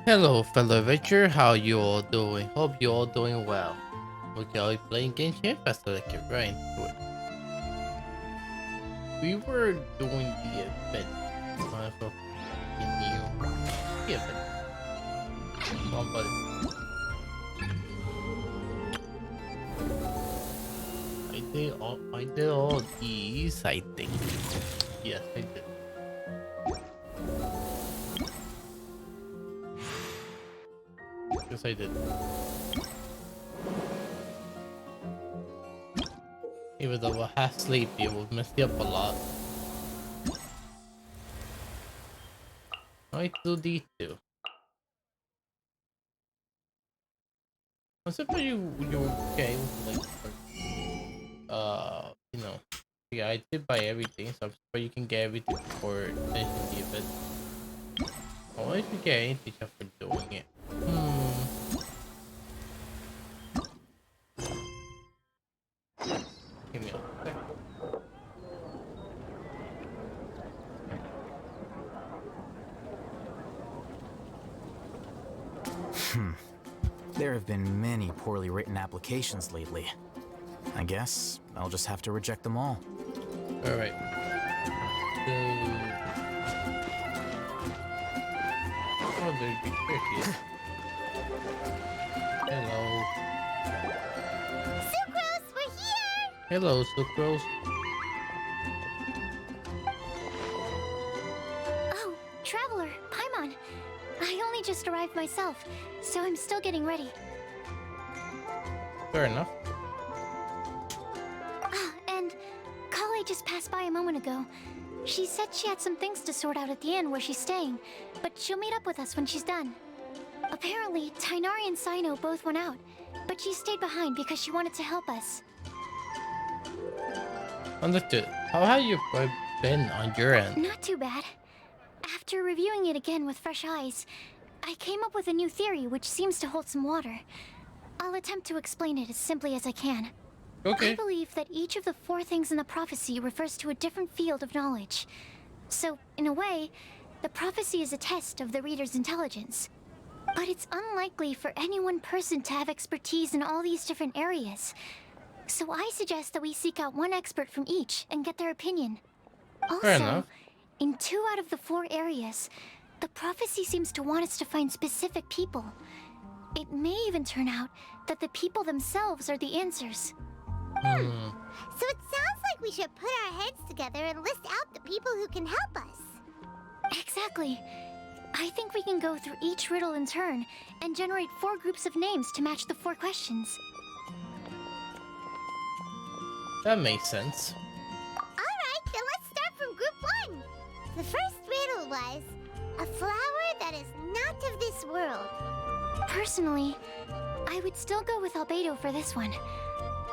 Hello, fellow adventurer. How you all doing? Hope you all doing well. Okay, I'll be playing Genshin so let's get right into it. We were doing the event. For the event. Come on, buddy. I did all these, I think. Yes, I did. Yes, I did. Even though I half sleepy, it was messed up a lot. I do these two. Except for you okay with like you know, yeah, I did buy everything, so I'm sure you can get everything before finishing the event. Why did you get anything for doing it? Hmm. Give me a sec. There have been many poorly written applications lately. I guess I'll just have to reject them all. Alright. So... Oh, there she is. Hello. Sucrose, we're here! Hello, Sucrose. Oh, Traveler, Paimon. I only just arrived myself, so I'm still getting ready. Fair enough. Ah, and Kale just passed by a moment ago. She said she had some things to sort out at the inn where she's staying, but she'll meet up with us when she's done. Apparently, Tainari and Sino both went out, but she stayed behind because she wanted to help us. Understood. How have you been on your end? Not too bad. After reviewing it again with fresh eyes, I came up with a new theory which seems to hold some water. I'll attempt to explain it as simply as I can. Okay. I believe that each of the 4 things in the prophecy refers to a different field of knowledge. So, in a way, the prophecy is a test of the reader's intelligence. But it's unlikely for any one person to have expertise in all these different areas. So I suggest that we seek out one expert from each and get their opinion. Fair Also, enough. in 2 out of the 4 areas, the prophecy seems to want us to find specific people. It may even turn out that the people themselves are the answers. So it sounds like we should put our heads together and list out the people who can help us. Exactly. I think we can go through each riddle in turn and generate 4 groups of names to match the 4 questions. That makes sense. Alright, then let's start from group 1. The first riddle was, a flower that is not of this world. Personally, I would still go with Albedo for this one.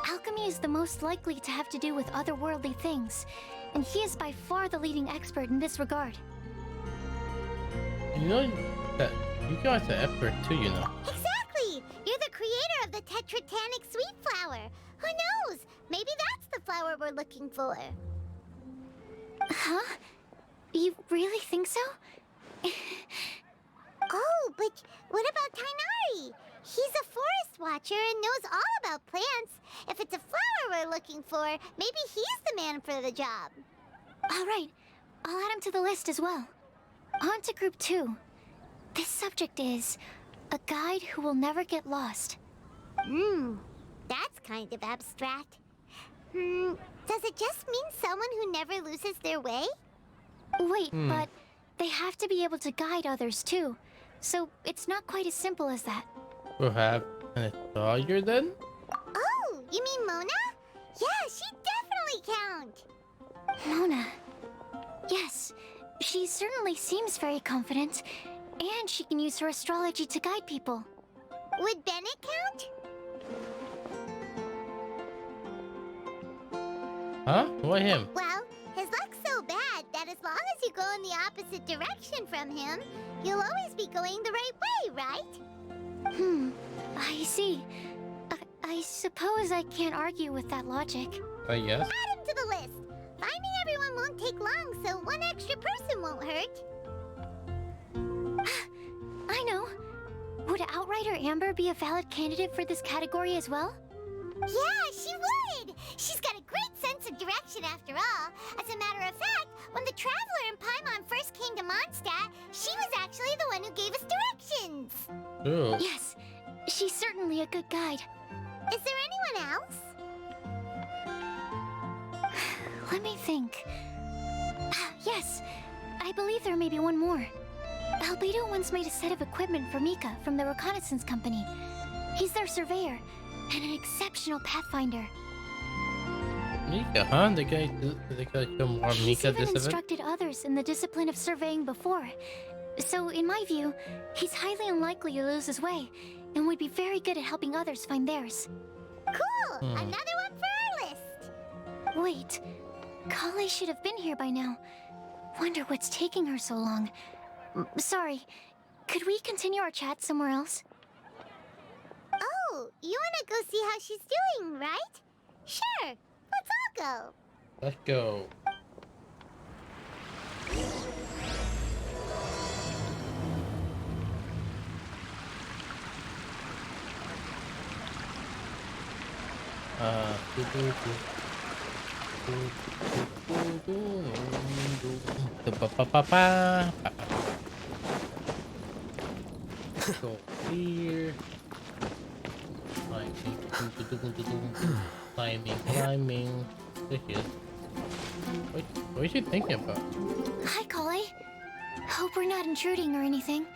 Alchemy is the most likely to have to do with otherworldly things, and he is by far the leading expert in this regard. You know that you guys are expert too, you know. Exactly! You're the creator of the tetratanic sweet flower. Who knows? Maybe that's the flower we're looking for. Huh? You really think so? Oh, but what about Tainari? He's a forest watcher and knows all about plants. If it's a flower we're looking for, maybe he's the man for the job. All right, I'll add him to the list as well. On to group 2. This subject is a guide who will never get lost. That's kind of abstract. Does it just mean someone who never loses their way? Wait, but they have to be able to guide others too. So it's not quite as simple as that. Perhaps an astrologer then? Oh, you mean Mona? Yeah, she definitely count. Mona. Yes, she certainly seems very confident, and she can use her astrology to guide people. Would Bennett count? Huh? Why him? Well, his luck's so bad that as long as you go in the opposite direction from him, you'll always be going the right way, right? I see. I suppose I can't argue with that logic. I guess. Add him to the list. Finding everyone won't take long, so one extra person won't hurt. I know. Would Outrider Amber be a valid candidate for this category as well? Yeah, she would! She's got a great sense of direction after all. As a matter of fact, when the Traveler and Paimon first came to Mondstadt, she was actually the one who gave us directions. Ooh. Yes, she's certainly a good guide. Is there anyone else? Let me think. Yes, I believe there may be one more. Albedo once made a set of equipment for Mika from the reconnaissance company. He's their surveyor and an exceptional pathfinder. Mika, huh? They got some more He's Mika even this event? instructed others in the discipline of surveying before. So, in my view, he's highly unlikely to lose his way, and would be very good at helping others find theirs. Cool! Another one for our list. Wait, Kale should have been here by now. Wonder what's taking her so long. Sorry. Could we continue our chat somewhere else? Oh, you wanna go see how she's doing, right? Sure, let's all go. Let's go. Go here. Climbing. There she is. What is she thinking about? Hi, Collie. Hope we're not intruding or anything.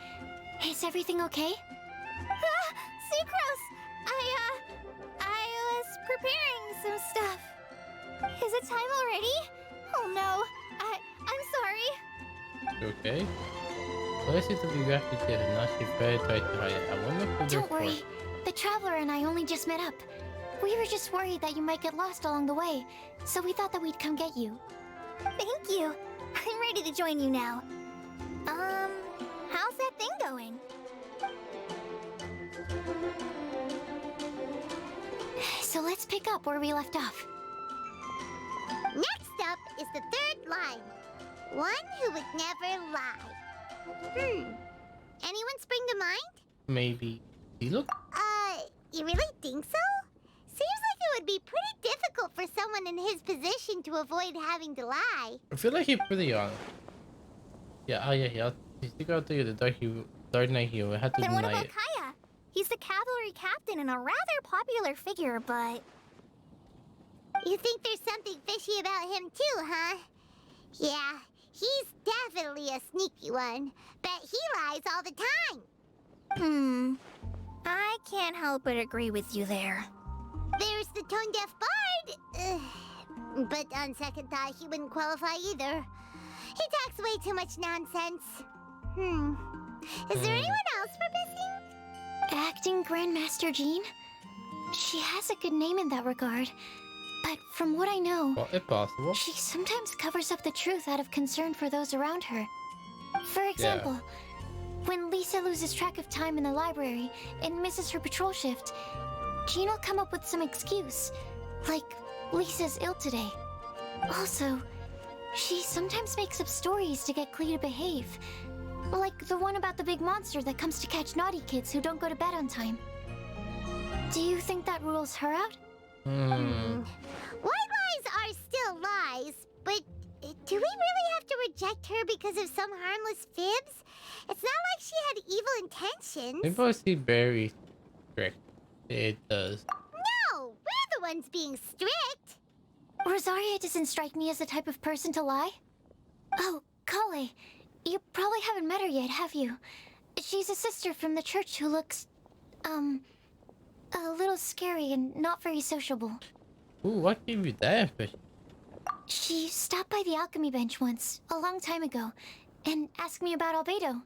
Is everything okay? Sucrose! I was preparing some stuff. Is it time already? Oh no, I'm sorry. You okay? Well, seems to be refugees and now she's very tired to hide it. I wonder who they're Don't worry. The Traveler and I only just met up. We were just worried that you might get lost along the way, so we thought that we'd come get you. Thank you. I'm ready to join you now. How's that thing going? So let's pick up where we left off. Next up is the third line. One who would never lie. Anyone spring to mind? Maybe. You look. You really think so? Seems like it would be pretty difficult for someone in his position to avoid having to lie. I feel like he's pretty honest. Yeah, oh yeah. He's the girl to the Dark Knight hero. I had to Then what deny about it. Kaya? He's the cavalry captain and a rather popular figure, but... You think there's something fishy about him too, huh? Yeah, he's definitely a sneaky one. Bet he lies all the time. I can't help but agree with you there. There's the tone-deaf bard. But on second thought, he wouldn't qualify either. He talks way too much nonsense. Is there anyone else we're missing? Acting Grandmaster Jean? She has a good name in that regard. But from what I know, Well, if possible. she sometimes covers up the truth out of concern for those around her. For example, when Lisa loses track of time in the library and misses her patrol shift, Jean will come up with some excuse, like Lisa's ill today. Also, she sometimes makes up stories to get Klee to behave, like the one about the big monster that comes to catch naughty kids who don't go to bed on time. Do you think that rules her out? White lies are still lies, but do we really have to reject her because of some harmless fibs? It's not like she had evil intentions. They both seem very strict. It does. No, we're the ones being strict. Rosaria doesn't strike me as the type of person to lie. Oh, Kale, you probably haven't met her yet, have you? She's a sister from the church who looks, a little scary and not very sociable. Ooh, what gave you that impression? She stopped by the alchemy bench once, a long time ago, and asked me about Albedo.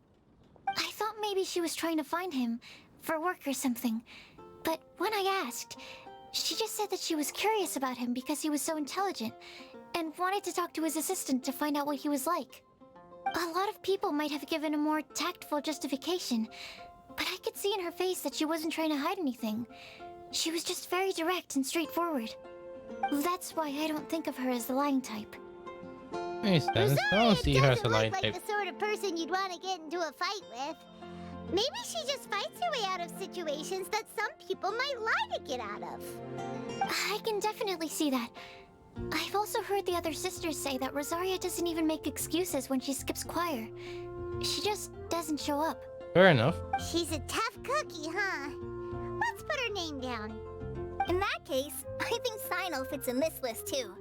I thought maybe she was trying to find him, for work or something. But when I asked, she just said that she was curious about him because he was so intelligent, and wanted to talk to his assistant to find out what he was like. A lot of people might have given a more tactful justification, but I could see in her face that she wasn't trying to hide anything. She was just very direct and straightforward. That's why I don't think of her as the lying type. Makes sense. I don't see her as a doesn't line look type. like the sort of person you'd want to get into a fight with. Maybe she just fights her way out of situations that some people might lie to get out of. I can definitely see that. I've also heard the other sisters say that Rosaria doesn't even make excuses when she skips choir. She just doesn't show up. Fair enough. She's a tough cookie, huh? Let's put her name down. In that case, I think Sino fits in this list too.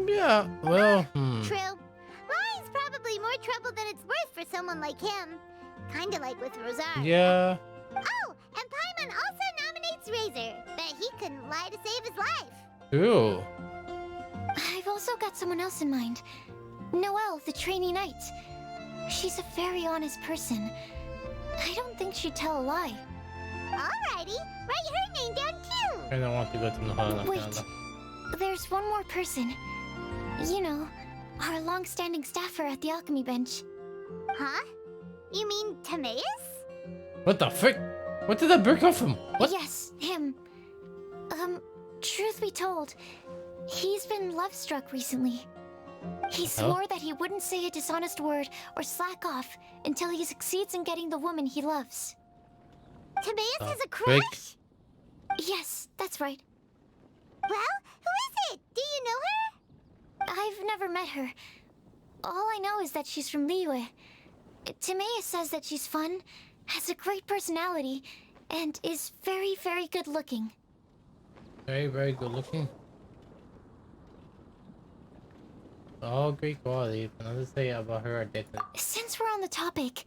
Yeah. Well, True. Lying's probably more trouble than it's worth for someone like him. Kinda like with Rosaria. Yeah. Oh, and Paimon also nominates Razor. Bet he couldn't lie to save his life. True. I've also got someone else in mind. Noelle, the trainee knight. She's a very honest person. I don't think she'd tell a lie. Alrighty, write her name down too. I don't want to go to Nohana. Wait, there's one more person. You know, our long-standing staffer at the alchemy bench. Huh? You mean Timaeus? What the frick? What did that bird come from? What? Yes, him. Truth be told, he's been love-struck recently. He swore that he wouldn't say a dishonest word or slack off until he succeeds in getting the woman he loves. Timaeus The has a frick? crush? Yes, that's right. Well, who is it? Do you know her? I've never met her. All I know is that she's from Liyue. Timaeus says that she's fun, has a great personality, and is very, very good looking. Very, very good looking. All great qualities. Nothing to say about her identity. Since we're on the topic,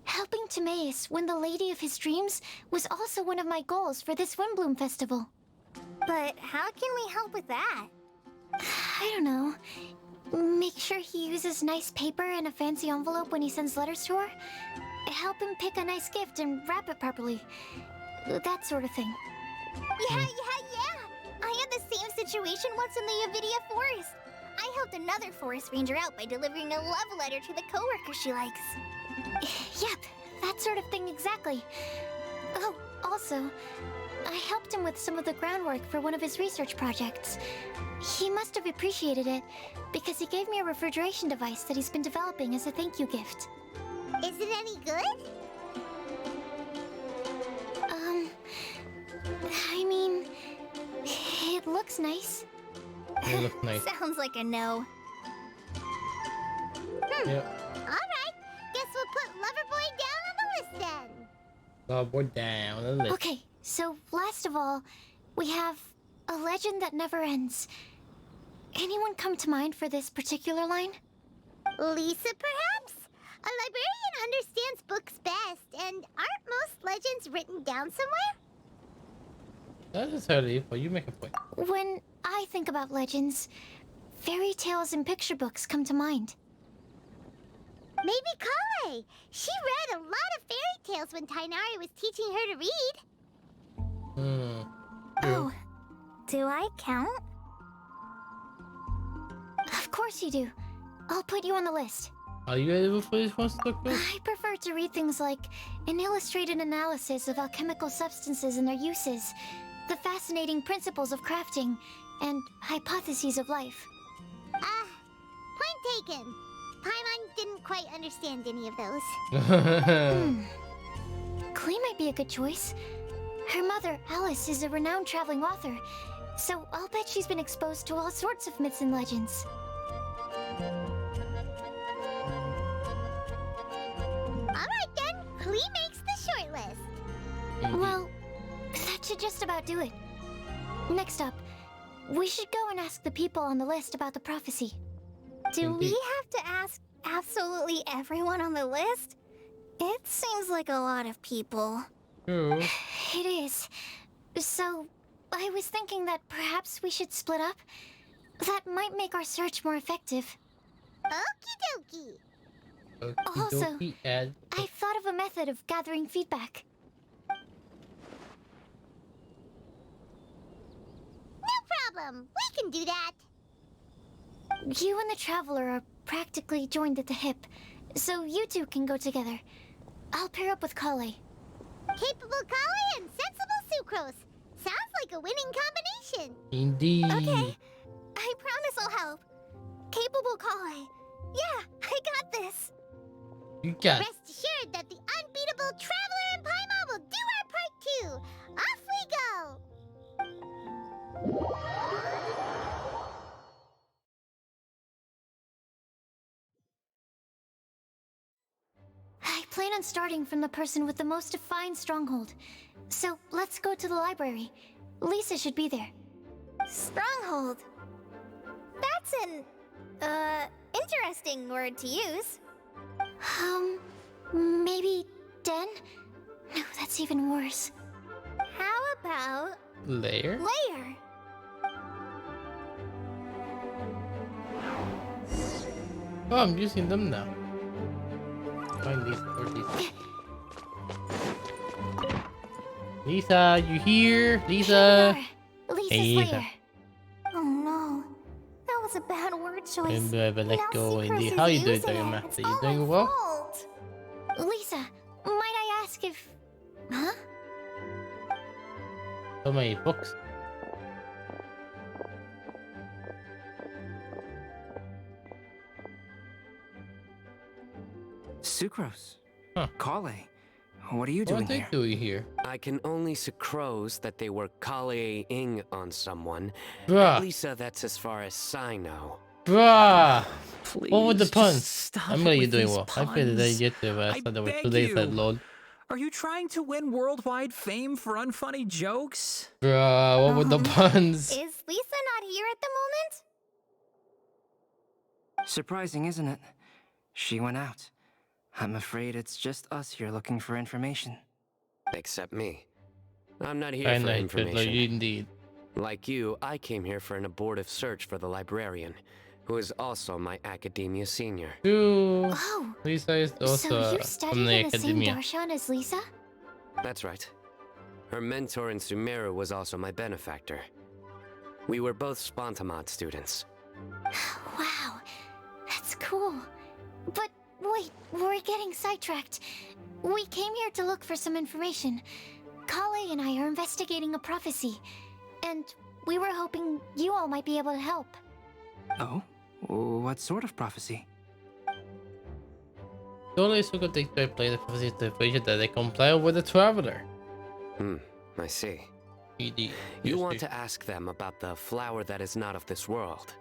helping Timaeus win the lady of his dreams was also one of my goals for this Windblume festival. But how can we help with that? I don't know. Make sure he uses nice paper and a fancy envelope when he sends letters to her. Help him pick a nice gift and wrap it properly. That sort of thing. Yeah. I had the same situation once in the Avidia Forest. I helped another forest ranger out by delivering a love letter to the coworker she likes. Yep, that sort of thing exactly. Oh, also, I helped him with some of the groundwork for one of his research projects. He must have appreciated it, because he gave me a refrigeration device that he's been developing as a thank you gift. Is it any good? I mean, it looks nice. They look nice. Sounds like a no. Yep. Alright, guess we'll put Loverboy down on the list then. Oh, boy, down on the list. Okay, so last of all, we have a legend that never ends. Anyone come to mind for this particular line? Lisa, perhaps? A librarian understands books best, and aren't most legends written down somewhere? Not necessarily, but you make a point. When I think about legends, fairy tales and picture books come to mind. Maybe Kale. She read a lot of fairy tales when Tainari was teaching her to read. True. Do I count? Of course you do. I'll put you on the list. Are you able for this one, Stockdale? I prefer to read things like an illustrated analysis of alchemical substances and their uses, the fascinating principles of crafting, and hypotheses of life. Point taken. Paimon didn't quite understand any of those. Klee might be a good choice. Her mother, Alice, is a renowned traveling author, so I'll bet she's been exposed to all sorts of myths and legends. Alright then, Klee makes the short list. Well, that should just about do it. Next up, we should go and ask the people on the list about the prophecy. Do we have to ask absolutely everyone on the list? It seems like a lot of people. True. It is. So, I was thinking that perhaps we should split up. That might make our search more effective. Okie dokie. Also, Okey-dokey, add- I thought of a method of gathering feedback. No problem. We can do that. You and the Traveler are practically joined at the hip, so you two can go together. I'll pair up with Kale. Capable Kale and sensible Sucrose. Sounds like a winning combination. Indeed. Okay. I promise I'll help. Capable Kale. Yeah, I got this. You got it. Rest assured that the unbeatable Traveler and Paimon will do our part too. Off we go. I plan on starting from the person with the most defined stronghold. So let's go to the library. Lisa should be there. Stronghold. That's an, interesting word to use. Maybe Den? No, that's even worse. How about Layer? layer? Oh, I'm using them now. Find Lisa. Where's Lisa? Lisa, you here? Lisa? Lisa's Hey, Lisa. lair. Oh no. That was a bad word choice. Let Now go Secrets indeed. is How you doing, using it. Master? It's You all doing my well? fault. Lisa, might I ask if... Huh? So many books. Sucrose. Huh. Kale. What are you What doing are they here? doing here? I can only sucrose that they were Kale-ing on someone. Bruh. Lisa, that's as far as I know. Bruh! Please, What were the just puns? stop I'm it glad you're with doing these well. I figured that puns. you did, but I I thought there were 2 beg days that you. lol. Are you trying to win worldwide fame for unfunny jokes? Bruh, what were the puns? Is Lisa not here at the moment? Surprising, isn't it? She went out. I'm afraid it's just us here looking for information. Except me. I'm not here I for know, information. indeed. Like you, I came here for an abortive search for the librarian, who is also my academia senior. Ooh, Oh, Lisa is also so you from studied the in the same academia. darshan as Lisa? That's right. Her mentor in Sumeru was also my benefactor. We were both Spontamod students. Wow, that's cool. But wait, we're getting sidetracked. We came here to look for some information. Kale and I are investigating a prophecy, and we were hoping you all might be able to help. Oh? What sort of prophecy? Solo is going to play the prophecy to ensure that they comply with the traveler. I see. Indeed. You want to ask them about the flower that is not of this world,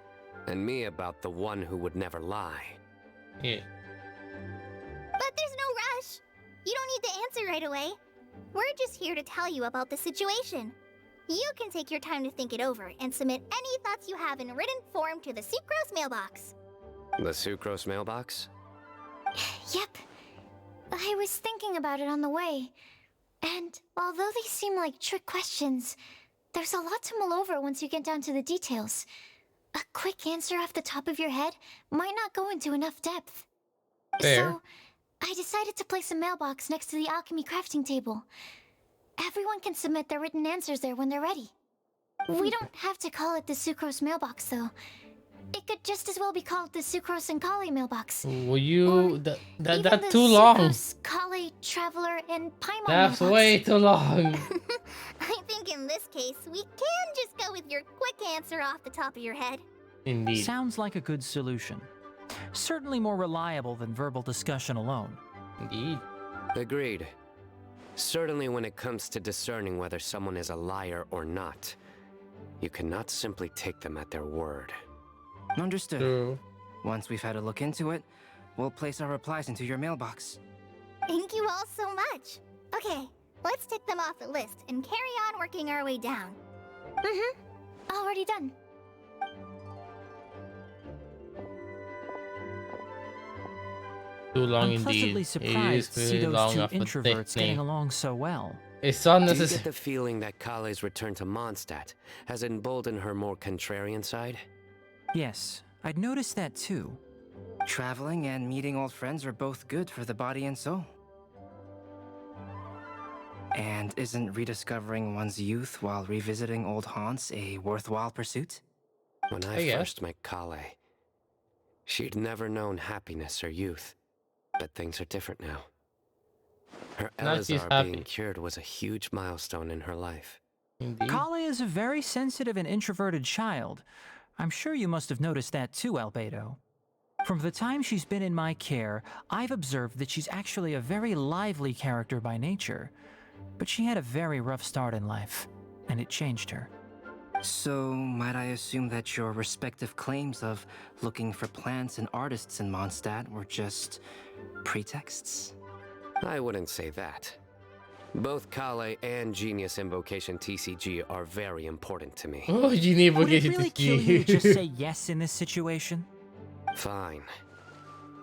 and me about the one who would never lie. Yeah. But there's no rush. You don't need to answer right away. We're just here to tell you about the situation. You can take your time to think it over and submit any thoughts you have in written form to the Sucrose mailbox. The Sucrose mailbox? Yep. I was thinking about it on the way. And although they seem like trick questions, there's a lot to mull over once you get down to the details. A quick answer off the top of your head might not go into enough depth. Fair. So, I decided to place a mailbox next to the alchemy crafting table. Everyone can submit their written answers there when they're ready. We don't have to call it the Sucrose mailbox, though. It could just as well be called the Sucrose and Kale mailbox. Will you... That's Even the too long. Sucrose, Kale, Traveler, and Paimon That's mailbox. way too long. I think in this case, we can just go with your quick answer off the top of your head. Indeed. Sounds like a good solution. Certainly more reliable than verbal discussion alone. Indeed. Agreed. Certainly when it comes to discerning whether someone is a liar or not, you cannot simply take them at their word. Understood. True. Once we've had a look into it, we'll place our replies into your mailbox. Thank you all so much. Okay, let's tick them off the list and carry on working our way down. Already done. Too long I'm indeed. pleasantly It surprised is to see really those long two of a introverts getting name. along so well. It's Do you get unnecessary. the feeling that Kale's return to Mondstadt has emboldened her more contrarian side? Yes, I'd noticed that too. Traveling and meeting old friends are both good for the body and soul. And isn't rediscovering one's youth while revisiting old haunts a worthwhile pursuit? When I I guess. first met Kale, she'd never known happiness or youth. But things are different now. Her Now she's Elazar happy. being cured was a huge milestone in her life. Indeed. Kale is a very sensitive and introverted child. I'm sure you must have noticed that too, Albedo. From the time she's been in my care, I've observed that she's actually a very lively character by nature. But she had a very rough start in life, and it changed her. So, might I assume that your respective claims of looking for plants and artists in Mondstadt were just pretexts? I wouldn't say that. Both Kale and Genius Invocation TCG are very important to me. Oh, you need to Would get it really kill you to just say yes in this situation? Fine.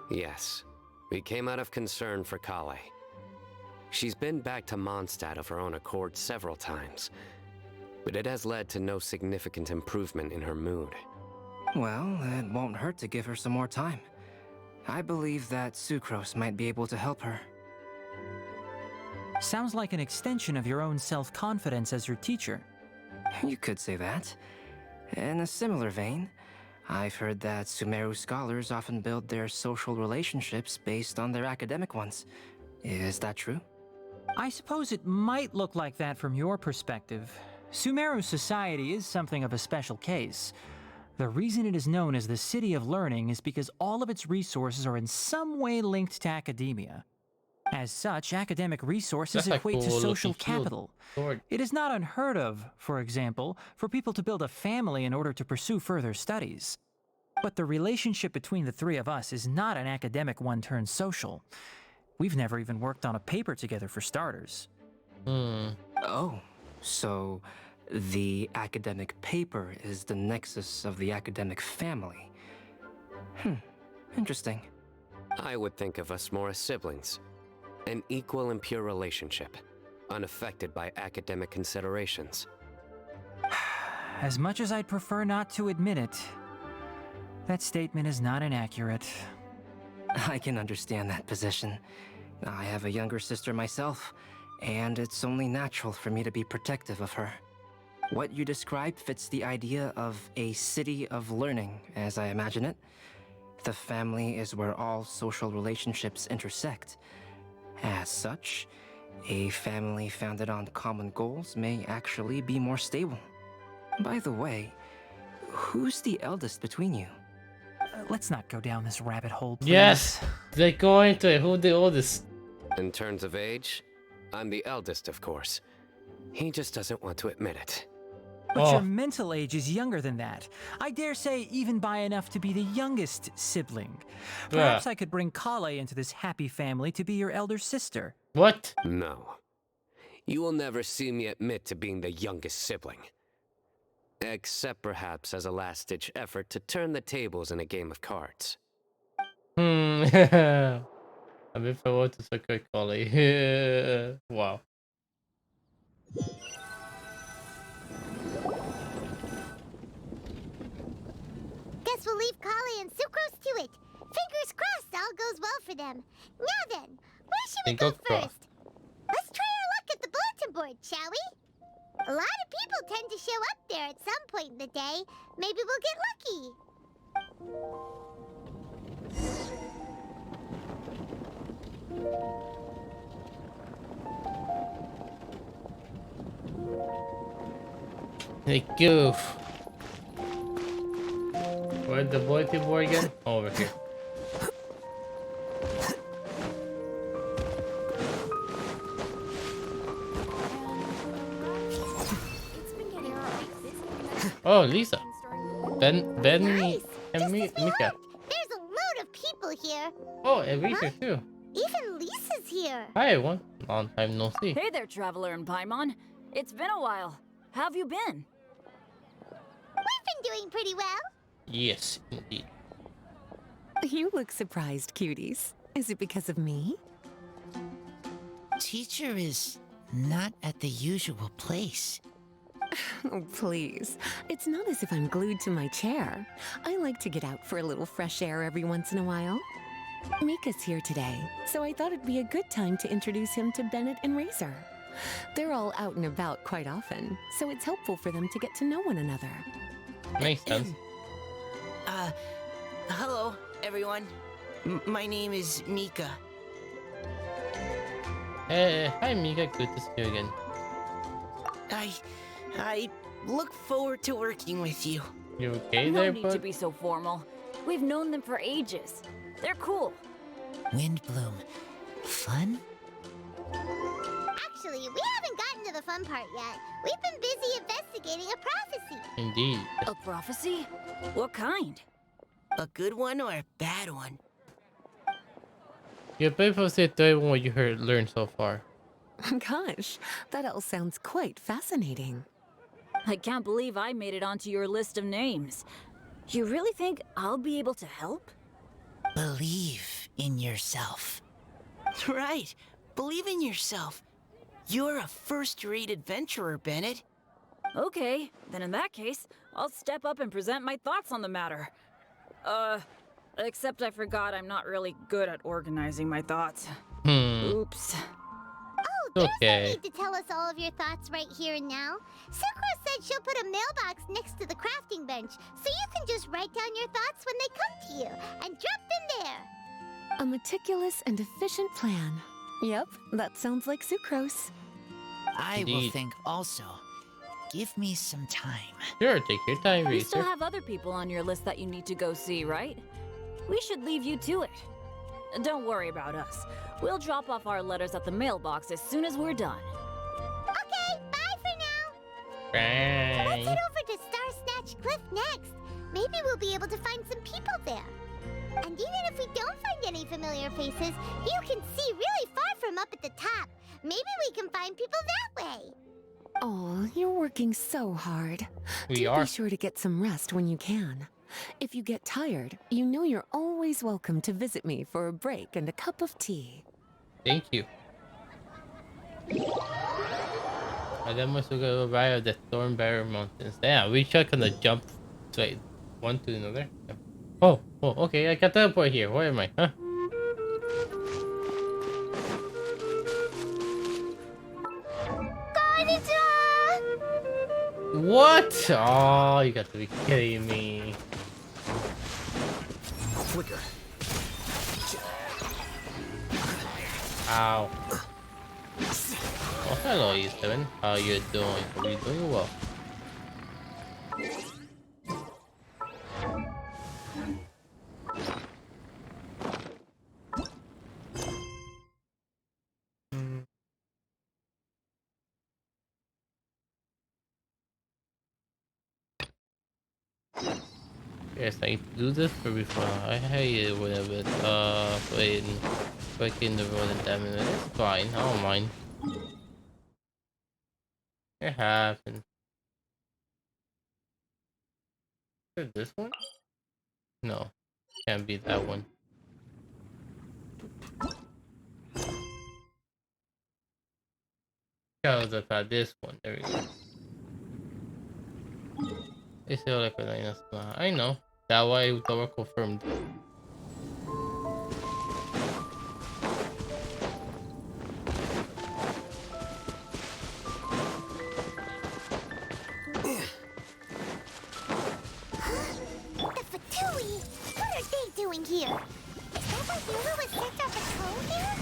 Yes, we came out of concern for Kale. She's been back to Mondstadt of her own accord several times, but it has led to no significant improvement in her mood. Well, it won't hurt to give her some more time. I believe that Sucrose might be able to help her. Sounds like an extension of your own self-confidence as your teacher. You could say that. In a similar vein, I've heard that Sumeru scholars often build their social relationships based on their academic ones, Is that true? I suppose it might look like that from your perspective. Sumeru's society is something of a special case. The reason it is known as the City of Learning is because all of its resources are in some way linked to academia. As such, academic resources That's a equate to cool social looking field. capital. Sword. It is not unheard of, for example, for people to build a family in order to pursue further studies. But the relationship between the three of us is not an academic one turned social. We've never even worked on a paper together for starters. Oh, so the academic paper is the nexus of the academic family. Interesting. I would think of us more as siblings. An equal and pure relationship, unaffected by academic considerations. As much as I'd prefer not to admit it, that statement is not inaccurate. I can understand that position. I have a younger sister myself, and it's only natural for me to be protective of her. What you described fits the idea of a city of learning, as I imagine it. The family is where all social relationships intersect. As such, a family founded on common goals may actually be more stable. By the way, who's the eldest between you? Let's not go down this rabbit hole, please. Yes, they're going to who the oldest. In terms of age, I'm the eldest, of course. He just doesn't want to admit it. But your Oh. mental age is younger than that. I dare say even by enough to be the youngest sibling. Perhaps I could bring Kale into this happy family to be your elder sister. What? No. You will never see me admit to being the youngest sibling. Except perhaps as a last-ditch effort to turn the tables in a game of cards. I'm looking forward to Sakura Collie. Wow. Guess we'll leave Kali and Sucrose to it. Fingers crossed all goes well for them. Now then, where should we go Fingers crossed. first? Let's try our luck at the bulletin board, shall we? A lot of people tend to show up there at some point in the day. Maybe we'll get lucky. Hey, goof. Where's the bulletin board again? Oh, over here. Oh, Lisa. Ben, Nice. and Just as we Mika. hoped. There's a load of people here. Oh, and Rita too. Even Lisa's here. Hi, everyone. Long time no see. Hey there, Traveler and Paimon. It's been a while. How have you been? We've been doing pretty well. Yes, indeed. You look surprised, cuties. Is it because of me? Teacher is not at the usual place. Oh, please. It's not as if I'm glued to my chair. I like to get out for a little fresh air every once in a while. Mika's here today, so I thought it'd be a good time to introduce him to Bennett and Razor. They're all out and about quite often, so it's helpful for them to get to know one another. Makes sense. Hello, everyone. My name is Mika. Hey, hi, Mika. Good to see you again. I look forward to working with you. You okay No there, need to bud? be so formal. We've known them for ages. They're cool. Windblume. Fun? Actually, we haven't gotten to the fun part yet. We've been busy investigating a prophecy. Indeed. A prophecy? What kind? A good one or a bad one? You're both of say third one what you learned so far. Gosh, that all sounds quite fascinating. I can't believe I made it onto your list of names. You really think I'll be able to help? Believe in yourself. Right. Believe in yourself. You're a first-rate adventurer, Bennett. Okay, then in that case, I'll step up and present my thoughts on the matter. Except I forgot I'm not really good at organizing my thoughts. Oops. Oh, there's Okay. no need to tell us all of your thoughts right here and now. Sakura said she'll put a mailbox next to the crafting bench, so you can just write down your thoughts when they come to you and drop them there. A meticulous and efficient plan. Yep, that sounds like sucrose. I will Indeed. think also. Give me some time. Sure, take your time, You still Racer. have other people on your list that you need to go see, right? We should leave you to it. Don't worry about us. We'll drop off our letters at the mailbox as soon as we're done. Okay, bye for now. Bye. Let's head over to Star Snatch Cliff next. Maybe we'll be able to find some people there. And even if we don't find any familiar faces, you can see really far from up at the top. Maybe we can find people that way. Oh, you're working so hard. We Do are. be sure to get some rest when you can. If you get tired, you know you're always welcome to visit me for a break and a cup of tea. Thank you. And then once we go via the Thornberry Mountains. Damn, we should gonna jump straight one to another. Oh, okay, I got the airport here. Where am I? Huh? What? Oh, you got to be kidding me. Flicker. Ow. Oh, hello, E7. How you doing? Are you doing well? Yes, I need to do this for before I hate it with a bit waiting breaking the road and damn it. It's fine, I don't mind. It happens. Is it this one? No, can't be that one. Because I thought this one. There we go. It's still like a I know. That way we were confirmed. The Fatui! What are they doing here? Is that why Hero was sent our patrol here?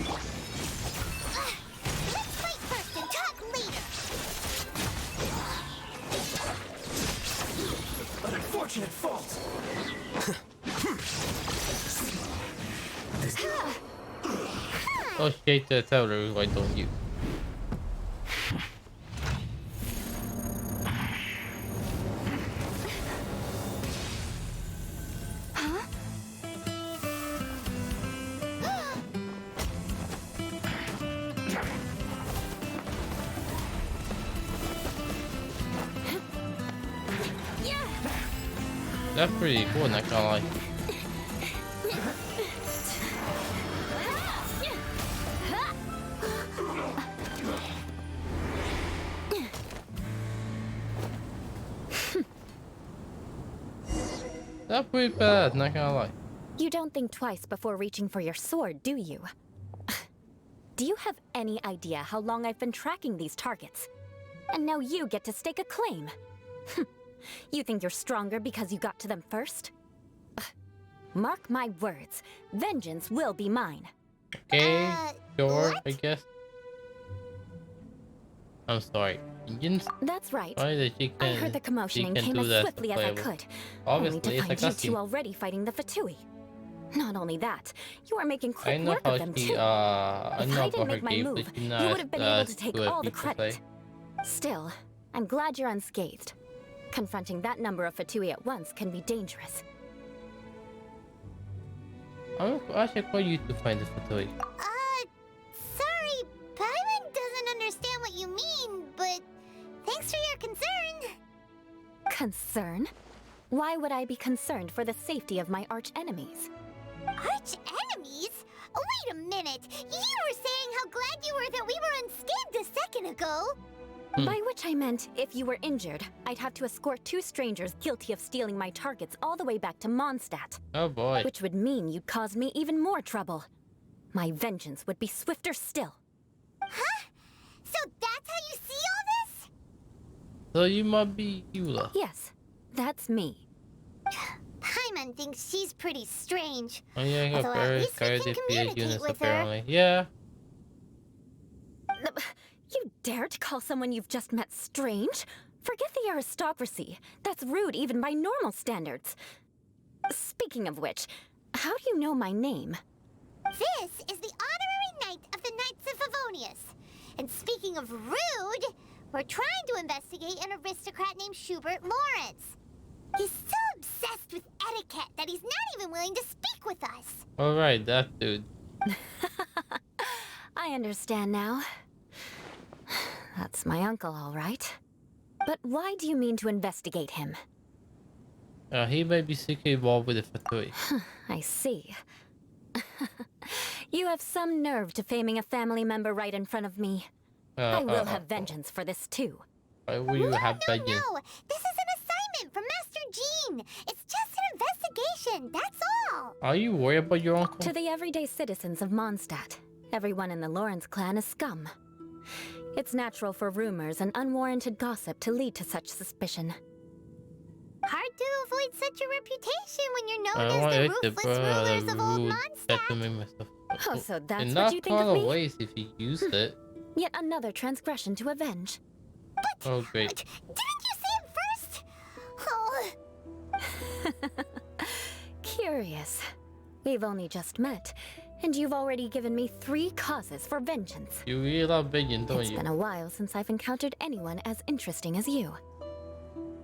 Let's fight first and talk later. An unfortunate fault. Oh shit, the teller, why don't you? That's pretty cool, not gonna lie. That's pretty bad, not gonna lie. You don't think twice before reaching for your sword, do you? Do you have any idea how long I've been tracking these targets? And now you get to stake a claim. You think you're stronger because you got to them first? Mark my words, vengeance will be mine. Okay, sure, what? I guess. I'm sorry. Engines? That's right. Why that she I can, heard the commotion she and can came do as that swiftly as I playable. could. Obviously, only to it's find a you two cutscene. already fighting the Fatui. Not only that, you are making I quick know work how of them she, too. I If know I about didn't her make my game, move, but she's you not would have been able to as take good as all the people credit. say. Still, I'm glad you're unscathed. Confronting that number of Fatui at once can be dangerous. I should call you to find the Fatui. Sorry, Paimon doesn't understand what you mean, but thanks for your concern. Concern? Why would I be concerned for the safety of my arch enemies? Arch enemies? Wait a minute. You were saying how glad you were that we were unscathed a second ago. By which I meant, if you were injured, I'd have to escort two strangers guilty of stealing my targets all the way back to Mondstadt. Oh boy. Which would mean you'd cause me even more trouble. My vengeance would be swifter still. Huh? So that's how you see all this? So you might be Eula. Yes, that's me. Paimon thinks she's pretty strange. Oh yeah, I got Although at very least we scared can if communicate units with her. apparently. Yeah. dare to call someone you've just met strange? Forget the aristocracy. That's rude even by normal standards. Speaking of which, how do you know my name? This is the honorary knight of the Knights of Favonius. And speaking of rude, we're trying to investigate an aristocrat named Schubert Lawrence. He's so obsessed with etiquette that he's not even willing to speak with us. Alright, that dude. I understand now. That's my uncle, all right. But why do you mean to investigate him? He may be secretly involved with the Fatui. I see. You have some nerve to faming a family member right in front of me. I will have vengeance for this too. Why will you have vengeance? No, this is an assignment from Master Jean. It's just an investigation, that's all. Are you worried about your uncle? To the everyday citizens of Mondstadt, everyone in the Lawrence clan is scum. It's natural for rumors and unwarranted gossip to lead to such suspicion. Hard to avoid such a reputation when you're known as the ruthless rulers of old Mondstadt. Oh, so that's in what you think of me? ways if you used it. Yet another transgression to avenge. But, oh, great. Didn't you see him first? Oh. Curious. We've only just met, and you've already given me 3 causes for vengeance. You really love vengeance, don't It's you? been a while since I've encountered anyone as interesting as you.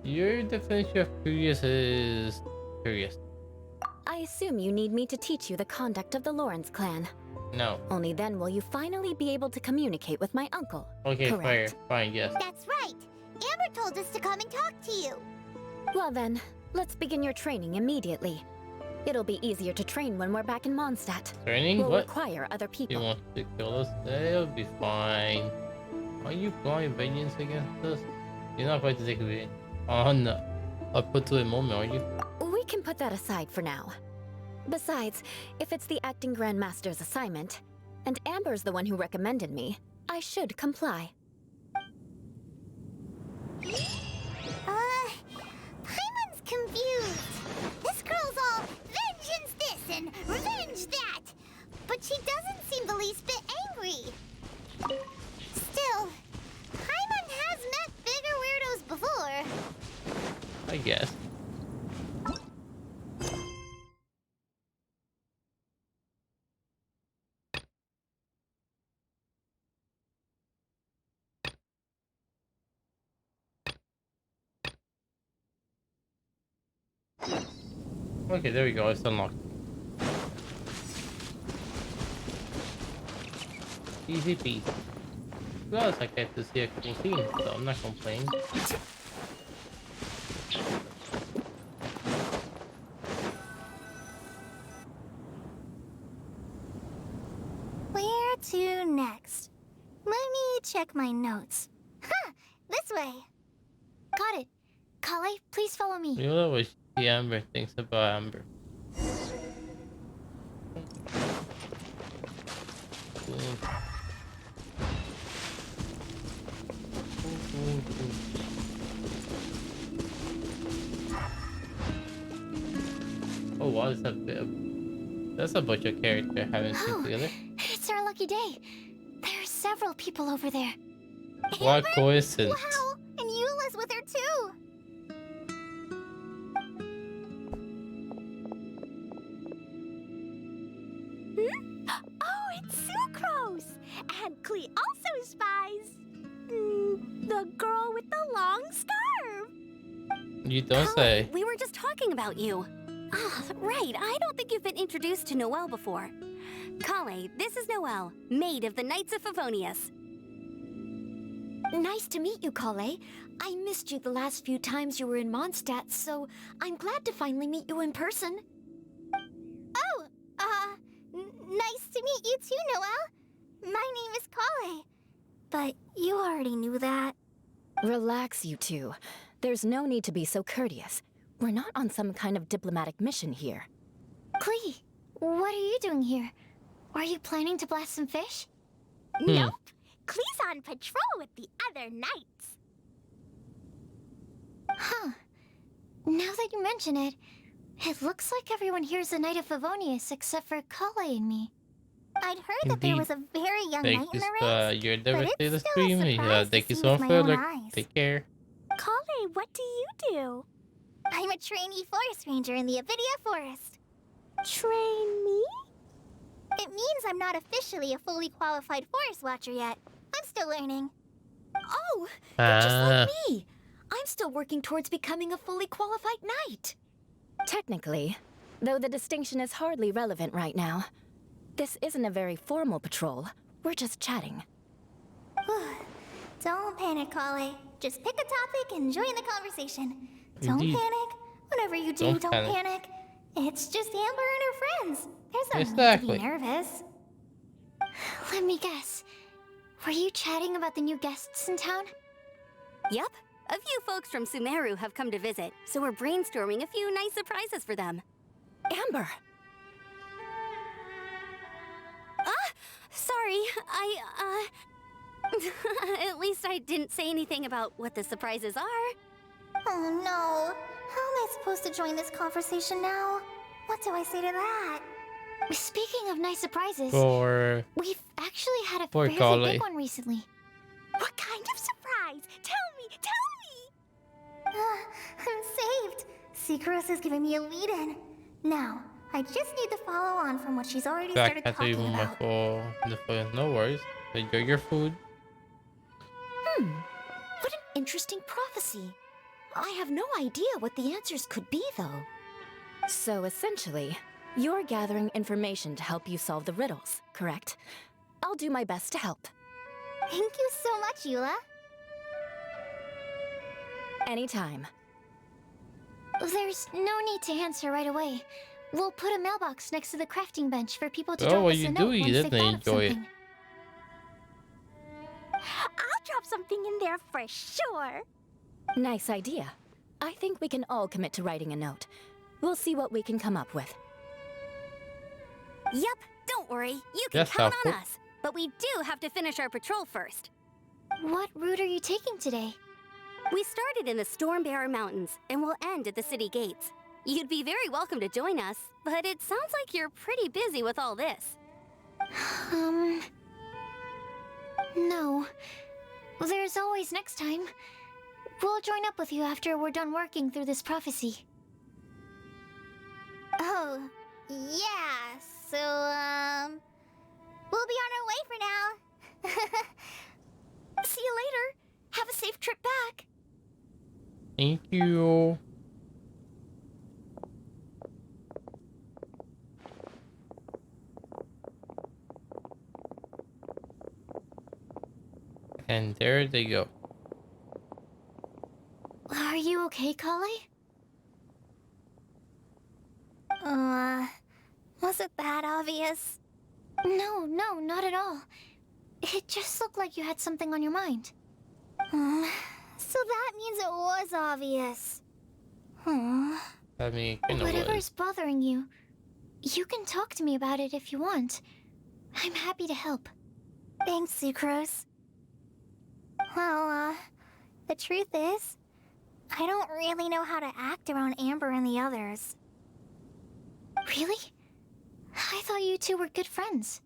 Your definition of curious is curious. I assume you need me to teach you the conduct of the Lawrence clan. No. Only then will you finally be able to communicate with my uncle. Okay, Correct. fair. Fine, yes. That's right. Amber told us to come and talk to you. Well then, let's begin your training immediately. It'll be easier to train when we're back in Mondstadt. Training? We'll What? require other You people. want to kill us? It'll be fine. Are you applying vengeance against us? You're not going to take it on a put to a moment, are you? We can put that aside for now. Besides, if it's the acting Grandmaster's assignment, and Amber's the one who recommended me, I should comply. Paimon's confused. This girl's all vengeance this and revenge that. But she doesn't seem the least bit angry. Still, Paimon has met bigger weirdos before. I guess. Okay, there we go. It's unlocked. Easy peasy. Plus, I get to see a cool scene, so I'm not complaining. Where to next? Let me check my notes. Huh, this way. Got it. Kale, please follow me. You know what the Amber thinks about Amber. Oh wow, that's a bit of, that's a bunch of characters I haven't seen together. It's our lucky day. There are several people over there. What coincidence. Wow, and Eula's with her too. Oh, it's Sucrose! And Klee also spies. The girl with the long scarf. You don't say. We were just talking about you. Ah, right. I don't think you've been introduced to Noelle before. Kale, this is Noelle, maid of the Knights of Favonius. Nice to meet you, Kale. I missed you the last few times you were in Mondstadt, so I'm glad to finally meet you in person. Oh, nice to meet you too, Noelle. My name is Kale. But you already knew that. Relax, you two. There's no need to be so courteous. We're not on some kind of diplomatic mission here. Klee, what are you doing here? Are you planning to blast some fish? Nope. Klee's on patrol with the other knights. Huh. Now that you mention it, it looks like everyone here is a Knight of Favonius except for Kale and me. I'd heard that there Indeed. was a very young Thank knight you, in the race, you're but never to it's the still a stream. surprise Thank to you see so with much my for own look. eyes. Take care. Kale, what do you do? I'm a trainee forest ranger in the Avidia Forest. Trainee? It means I'm not officially a fully qualified forest watcher yet. I'm still learning. Oh, you're just like me. I'm still working towards becoming a fully qualified knight. Technically, though the distinction is hardly relevant right now. This isn't a very formal patrol. We're just chatting. Don't panic, Kale. Just pick a topic and join the conversation. Don't Indeed. panic. Whatever you do, don't panic. It's just Amber and her friends. There's no need to be nervous. Let me guess. Were you chatting about the new guests in town? Yep. A few folks from Sumeru have come to visit, so we're brainstorming a few nice surprises for them. Amber! Sorry, at least I didn't say anything about what the surprises are. Oh no. How am I supposed to join this conversation now? What do I say to that? Speaking of nice surprises, we've actually had a Poor fairly Kale. big one recently. What kind of surprise? Tell me! I'm saved. Secros is giving me a lead-in. Now, I just need to follow on from what she's already started talking about. No worries. Enjoy your food. What an interesting prophecy. I have no idea what the answers could be, though. So essentially, you're gathering information to help you solve the riddles, correct? I'll do my best to help. Thank you so much, Eula. Anytime. There's no need to answer right away. We'll put a mailbox next to the crafting bench for people to Oh, drop what us you a do, note you once they've didn't thought of enjoy it. something. I'll drop something in there for sure. Nice idea. I think we can all commit to writing a note. We'll see what we can come up with. Yep, don't worry. You can That's count on helpful. us. But we do have to finish our patrol first. What route are you taking today? We started in the Stormbearer Mountains, and we'll end at the city gates. You'd be very welcome to join us, but it sounds like you're pretty busy with all this. No. There's always next time. We'll join up with you after we're done working through this prophecy. Oh, yeah. So, we'll be on our way for now. See you later. Have a safe trip back. Thank you. And there they go. Are you okay, Kale? Was it that obvious? No, not at all. It just looked like you had something on your mind. So that means it was obvious. I mean, kind of Whatever's bothering you, you can talk to me about it if you want. I'm happy to help. Thanks, Sucrose. Well, the truth is, I don't really know how to act around Amber and the others. Really? I thought you two were good friends.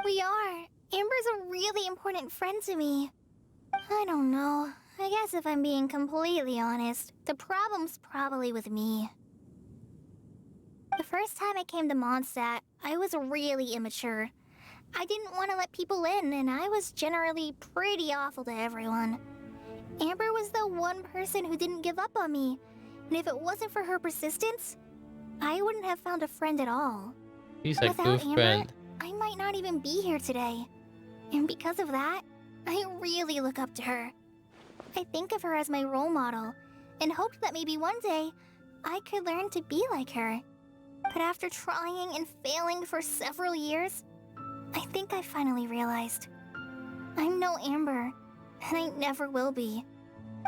We are. Amber's a really important friend to me. I don't know. I guess if I'm being completely honest, the problem's probably with me. The first time I came to Mondstadt, I was really immature. I didn't want to let people in, and I was generally pretty awful to everyone. Amber was the one person who didn't give up on me, and if it wasn't for her persistence, I wouldn't have found a friend at all. He's a Without good Amber, friend. I might not even be here today. And because of that, I really look up to her. I think of her as my role model, and hoped that maybe one day, I could learn to be like her. But after trying and failing for several years, I think I finally realized. I'm no Amber, and I never will be.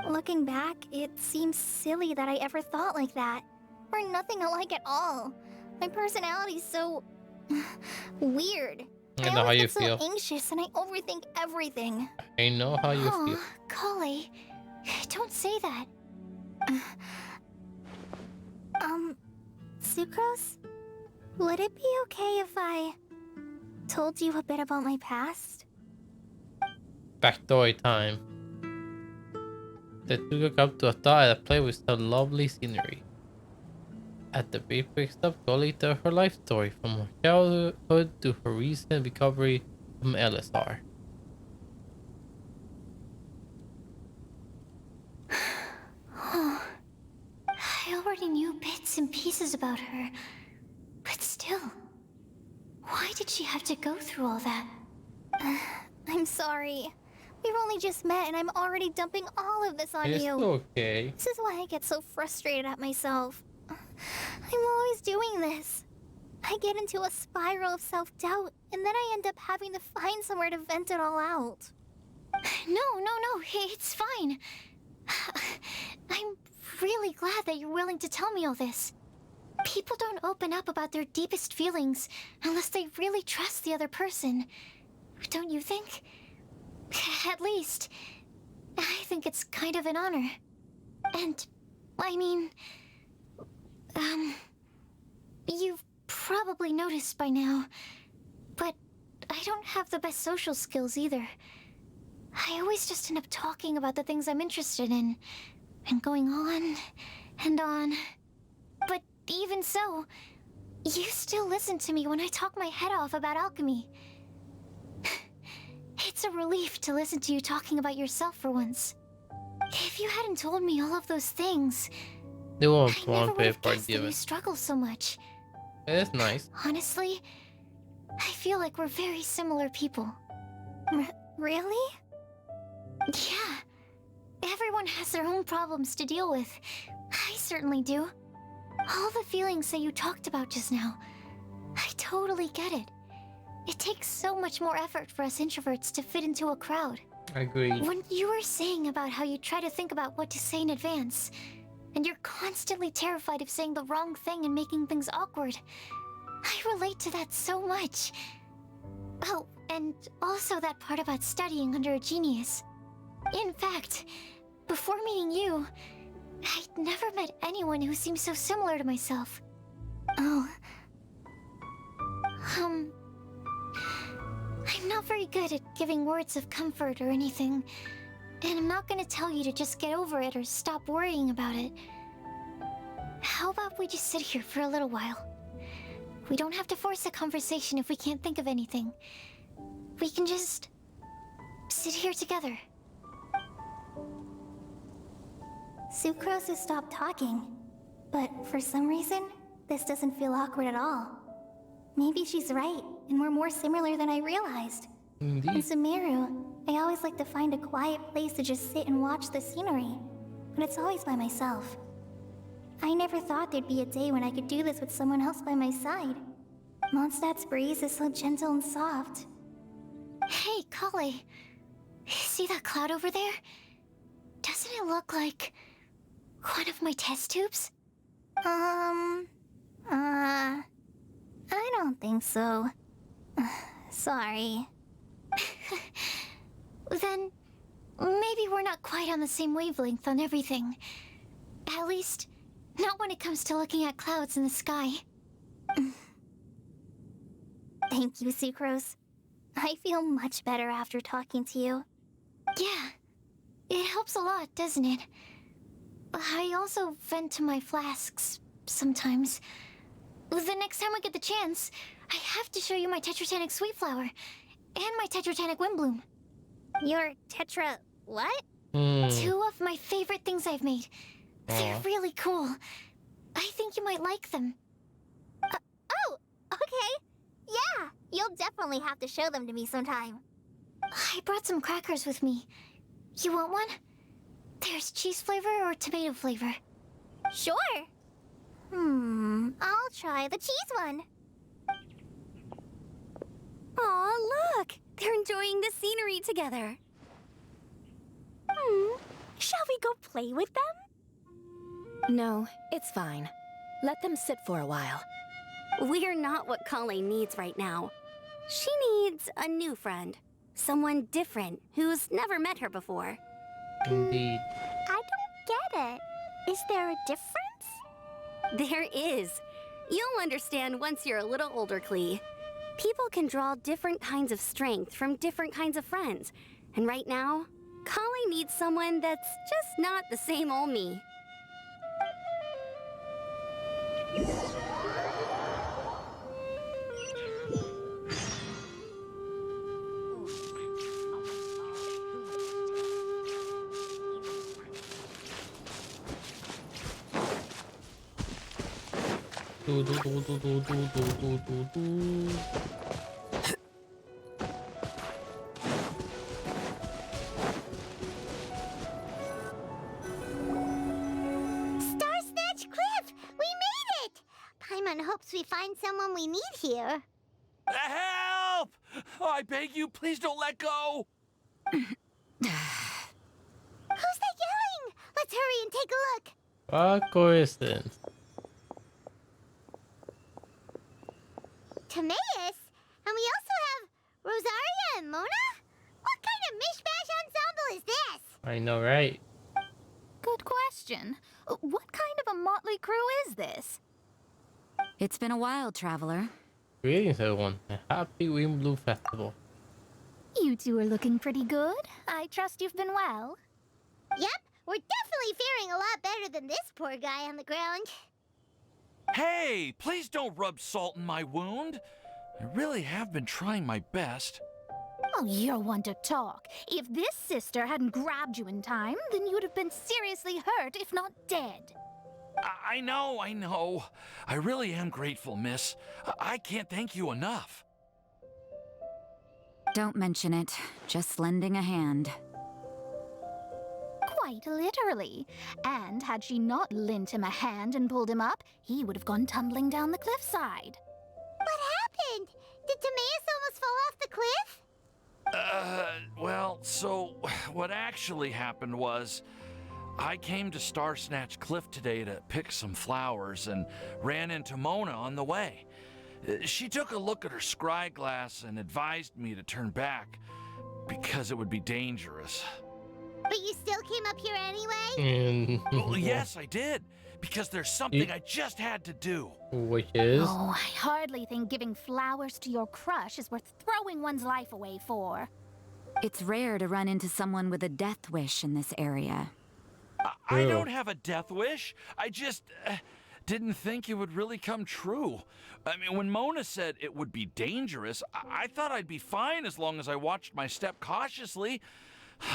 Looking back, it seems silly that I ever thought like that. We're nothing alike at all. My personality's so... weird. I know how you get feel. so anxious and I overthink everything. I know how you feel. Kale, don't say that. Sucrose? Would it be okay if I... told you a bit about my past? Backstory time. They took up to a star at a place with some lovely scenery. At the brief stop, Golly tells her life story from her childhood to her recent recovery from LSR. Oh, I already knew bits and pieces about her, but still, why did she have to go through all that? I'm sorry. We've only just met and I'm already dumping all of this on It's you. okay. This is why I get so frustrated at myself. I'm always doing this. I get into a spiral of self-doubt, and then I end up having to find somewhere to vent it all out. No, it's fine. I'm really glad that you're willing to tell me all this. People don't open up about their deepest feelings unless they really trust the other person. Don't you think? At least, I think it's kind of an honor. And, I mean, you've probably noticed by now, but I don't have the best social skills either. I always just end up talking about the things I'm interested in, and going on and on. But even so, you still listen to me when I talk my head off about alchemy. It's a relief to listen to you talking about yourself for once. If you hadn't told me all of those things, They won't I never want would pay have for guessed that you it. struggle so much. It's nice. Honestly, I feel like we're very similar people. Really? Yeah. Everyone has their own problems to deal with. I certainly do. All the feelings that you talked about just now, I totally get it. It takes so much more effort for us introverts to fit into a crowd. I agree. When you were saying about how you try to think about what to say in advance, and you're constantly terrified of saying the wrong thing and making things awkward, I relate to that so much. Oh, and also that part about studying under a genius. In fact, before meeting you, I'd never met anyone who seemed so similar to myself. Oh. I'm not very good at giving words of comfort or anything, and I'm not gonna tell you to just get over it or stop worrying about it. How about we just sit here for a little while? We don't have to force a conversation if we can't think of anything. We can just sit here together. Sucrose has stopped talking, but for some reason, this doesn't feel awkward at all. Maybe she's right, and we're more similar than I realized. Indeed. In Sumeru, I always like to find a quiet place to just sit and watch the scenery, but it's always by myself. I never thought there'd be a day when I could do this with someone else by my side. Mondstadt's breeze is so gentle and soft. Hey, Kale. See that cloud over there? Doesn't it look like one of my test tubes? I don't think so. Sorry. Then maybe we're not quite on the same wavelength on everything. At least, not when it comes to looking at clouds in the sky. Thank you, Sucrose. I feel much better after talking to you. Yeah, it helps a lot, doesn't it? I also vent to my flasks sometimes. The next time I get the chance, I have to show you my Tetratanic Sweet Flower and my Tetratanic Windblume. Your Tetra... what? Two of my favorite things I've made. They're really cool. I think you might like them. Oh, okay. Yeah, you'll definitely have to show them to me sometime. I brought some crackers with me. You want one? There's cheese flavor or tomato flavor. Sure. I'll try the cheese one. Aw, look! They're enjoying the scenery together. Shall we go play with them? No, it's fine. Let them sit for a while. We're not what Kale needs right now. She needs a new friend. Someone different who's never met her before. Indeed. I don't get it. Is there a difference? There is. You'll understand once you're a little older, Klee. People can draw different kinds of strength from different kinds of friends. And right now, Kale needs someone that's just not the same old me. Star Snatch Cliff! We made it! Paimon hopes we find someone we need here. Help! Oh, I beg you, please don't let go! Who's that yelling? Let's hurry and take a look. What coincidence. Timaeus? And we also have Rosaria and Mona? What kind of mishmash ensemble is this? I know, right? Good question. What kind of a motley crew is this? It's been a while, traveler. Greetings, everyone. A happy Windblume festival. You two are looking pretty good. I trust you've been well. Yep, we're definitely faring a lot better than this poor guy on the ground. Hey, please don't rub salt in my wound. I really have been trying my best. Oh, you're one to talk. If this sister hadn't grabbed you in time, then you'd have been seriously hurt, if not dead. I know. I really am grateful, miss. I can't thank you enough. Don't mention it. Just lending a hand. Quite literally. And had she not lent him a hand and pulled him up, he would have gone tumbling down the cliffside. What happened? Did Timaeus almost fall off the cliff? Well, so what actually happened was I came to Star Snatch Cliff today to pick some flowers and ran into Mona on the way. She took a look at her scry glass and advised me to turn back because it would be dangerous. But you still came up here anyway? Well, yes, I did. Because there's something I just had to do. Which is? Oh, I hardly think giving flowers to your crush is worth throwing one's life away for. It's rare to run into someone with a death wish in this area. I don't have a death wish. I just didn't think it would really come true. I mean, when Mona said it would be dangerous, I thought I'd be fine as long as I watched my step cautiously.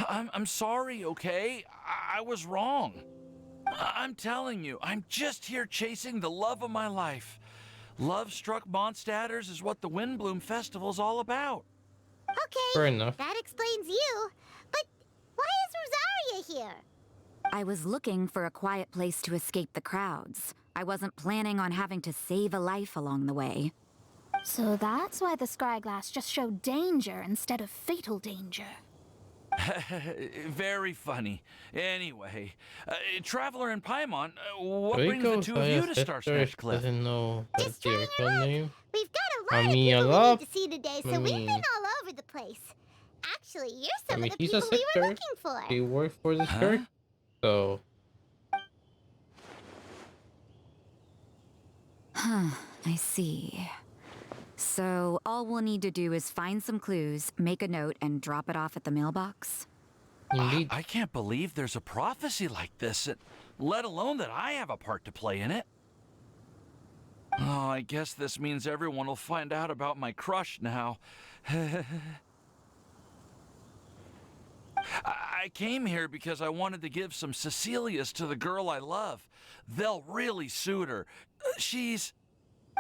I'm sorry, okay? I was wrong. I'm telling you, I'm just here chasing the love of my life. Love-struck Mondstadters is what the Windblume Festival's all about. Okay, fair enough. That explains you. But why is Rosaria here? I was looking for a quiet place to escape the crowds. I wasn't planning on having to save a life along the way. So that's why the scryglass just showed danger instead of fatal danger. Very funny. Anyway, Traveler and Paimon, what brings the two of you to Star Snatch Cliff? Doesn't know that's the actual name. We've got a lot of a people lot. we need to see today, so we've been all over the place. Actually, you're some of the she's people a we were sister. looking for. She works for the church, so. I see. So, all we'll need to do is find some clues, make a note, and drop it off at the mailbox? Indeed. I can't believe there's a prophecy like this, let alone that I have a part to play in it. Oh, I guess this means everyone will find out about my crush now. I came here because I wanted to give some Cecilias to the girl I love. They'll really suit her. She's...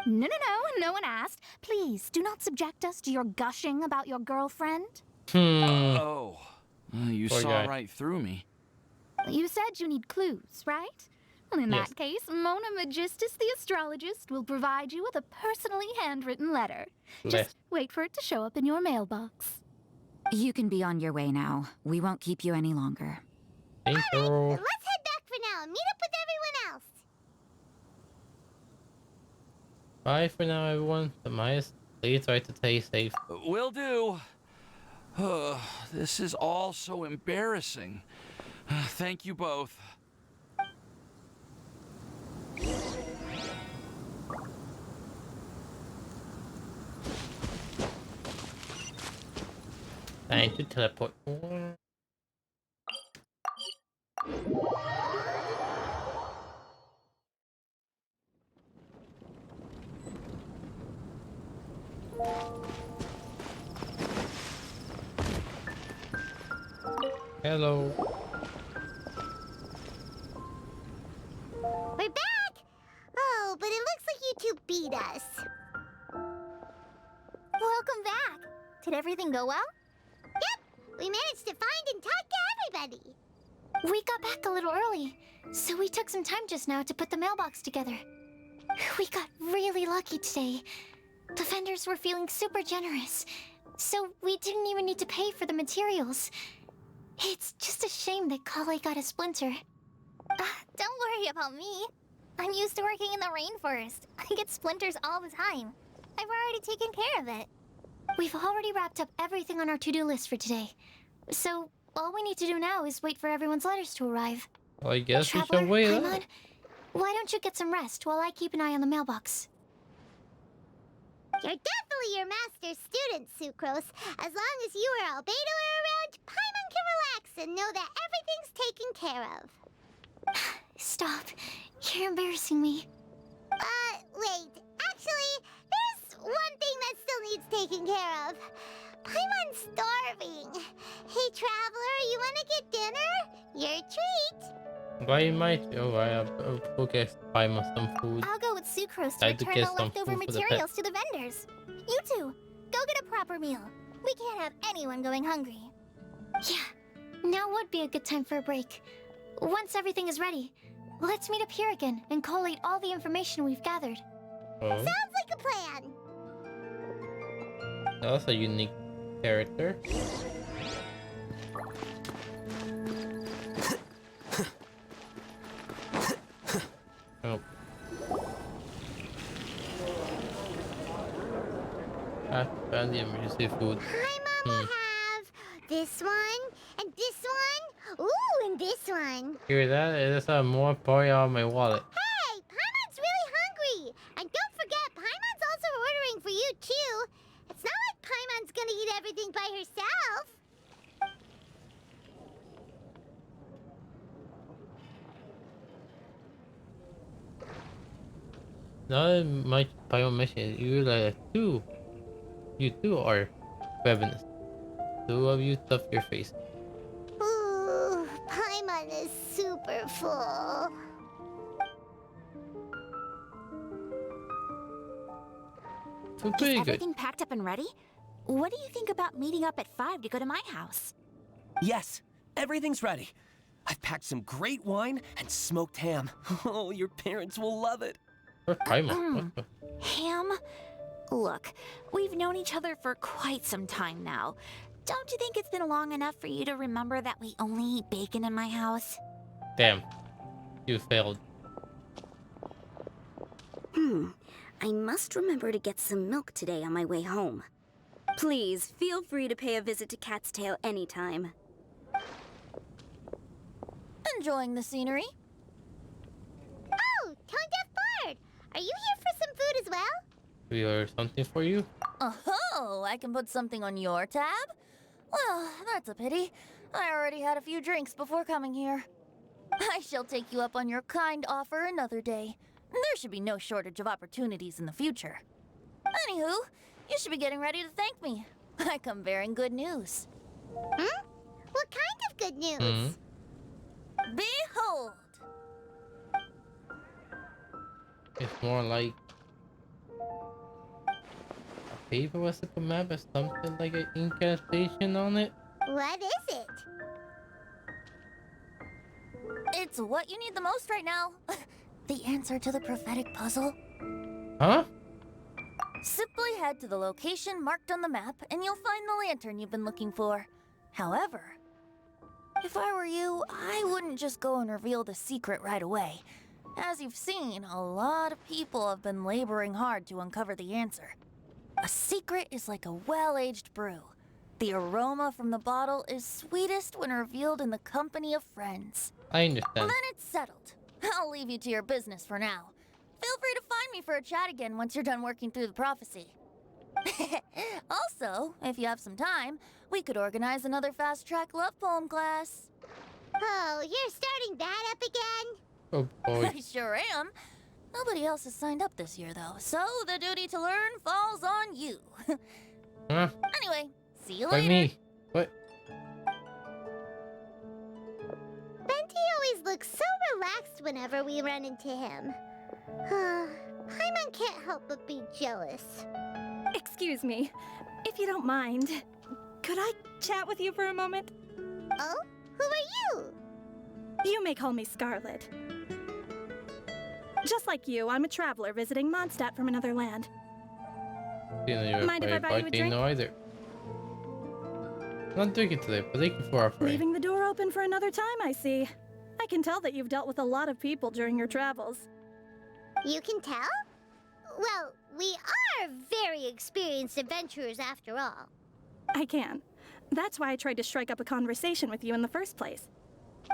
No, no one asked. Please, do not subject us to your gushing about your girlfriend. Oh, you Poor saw guy. right through me. You said you need clues, right? Well, in Yes. that case, Mona Magistus the astrologist will provide you with a personally handwritten letter. Just wait for it to show up in your mailbox. You can be on your way now. We won't keep you any longer. Thank you. Let's head back for now and meet up with everyone else. Bye for now, everyone. Timaeus, please try to stay safe. Will do. This is all so embarrassing. Thank you both. Time to teleport. Hello. We're back! Oh, but it looks like you two beat us. Welcome back. Did everything go well? Yep, we managed to find and talk to everybody. We got back a little early, so we took some time just now to put the mailbox together. We got really lucky today. The vendors were feeling super generous, so we didn't even need to pay for the materials. It's just a shame that Kale got a splinter. Don't worry about me. I'm used to working in the rainforest. I get splinters all the time. I've already taken care of it. We've already wrapped up everything on our to-do list for today. So, all we need to do now is wait for everyone's letters to arrive. Well, I guess we Traveler, should wait. Paimon, why don't you get some rest while I keep an eye on the mailbox? You're definitely your master's student, Sucrose. As long as you or Albedo are around, Paimon can relax and know that everything's taken care of. Stop. You're embarrassing me. Wait. Actually, there's one thing that still needs taking care of. Paimon's starving. Hey, Traveler, you want to get dinner? Your treat. Why might I'll go get Paimon some food. I'll go with Sucrose to I had to return get the some leftover food for the materials to the vendors. You two, go get a proper meal. We can't have anyone going hungry. Yeah, now would be a good time for a break. Once everything is ready, let's meet up here again and collate all the information we've gathered. Oh, Sounds like a plan. that's a unique character. Oh. I found the emergency food. Paimon will have this one, and this one, ooh, and this one. Hear that? It is more party on my wallet. Hey, Paimon's really hungry. And don't forget, Paimon's also ordering for you, too. It's not like Paimon's gonna eat everything by herself. Now my Paimon mission, you two are ravenous. Two of you stuff your face. Ooh, Paimon is super full. So Is pretty good. everything packed up and ready? What do you think about meeting up at 5 to go to my house? Yes, everything's ready. I've packed some great wine and smoked ham. Oh, your parents will love it. Where's Paimon? Ham? Look, we've known each other for quite some time now. Don't you think it's been long enough for you to remember that we only eat bacon in my house? Damn, you failed. I must remember to get some milk today on my way home. Please, feel free to pay a visit to Cat's Tail anytime. Enjoying the scenery? Oh, Tone Deaf Bard! Are you here for some food as well? We order something for you? Oh, I can put something on your tab? Well, that's a pity. I already had a few drinks before coming here. I shall take you up on your kind offer another day. There should be no shortage of opportunities in the future. Anywho, you should be getting ready to thank me. I come bearing good news. What kind of good news? Behold! It's more like a paper recipe map or something like an incantation on it. What is it? It's what you need the most right now. The answer to the prophetic puzzle. Huh? Simply head to the location marked on the map and you'll find the lantern you've been looking for. However, if I were you, I wouldn't just go and reveal the secret right away. As you've seen, a lot of people have been laboring hard to uncover the answer. A secret is like a well-aged brew. The aroma from the bottle is sweetest when revealed in the company of friends. I understand. Then it's settled. I'll leave you to your business for now. Feel free to find me for a chat again once you're done working through the prophecy. Also, if you have some time, We could organize another fast-track love poem class. Oh, you're starting that up again? Oh boy. I sure am. Nobody else has signed up this year, though, so the duty to learn falls on you. Huh? Anyway, see you Why later. me? What? Venti always looks so relaxed whenever we run into him. Paimon can't help but be jealous. Excuse me, if you don't mind, could I chat with you for a moment? Oh? Who are you? You may call me Scarlet. Just like you, I'm a traveler visiting Mondstadt from another land. Mind if I buy you a drink? No either. Not drinking today, but thank you for offering. Leaving the door open for another time, I see. I can tell that you've dealt with a lot of people during your travels. You can tell? Well, we are very experienced adventurers after all. I can. That's why I tried to strike up a conversation with you in the first place.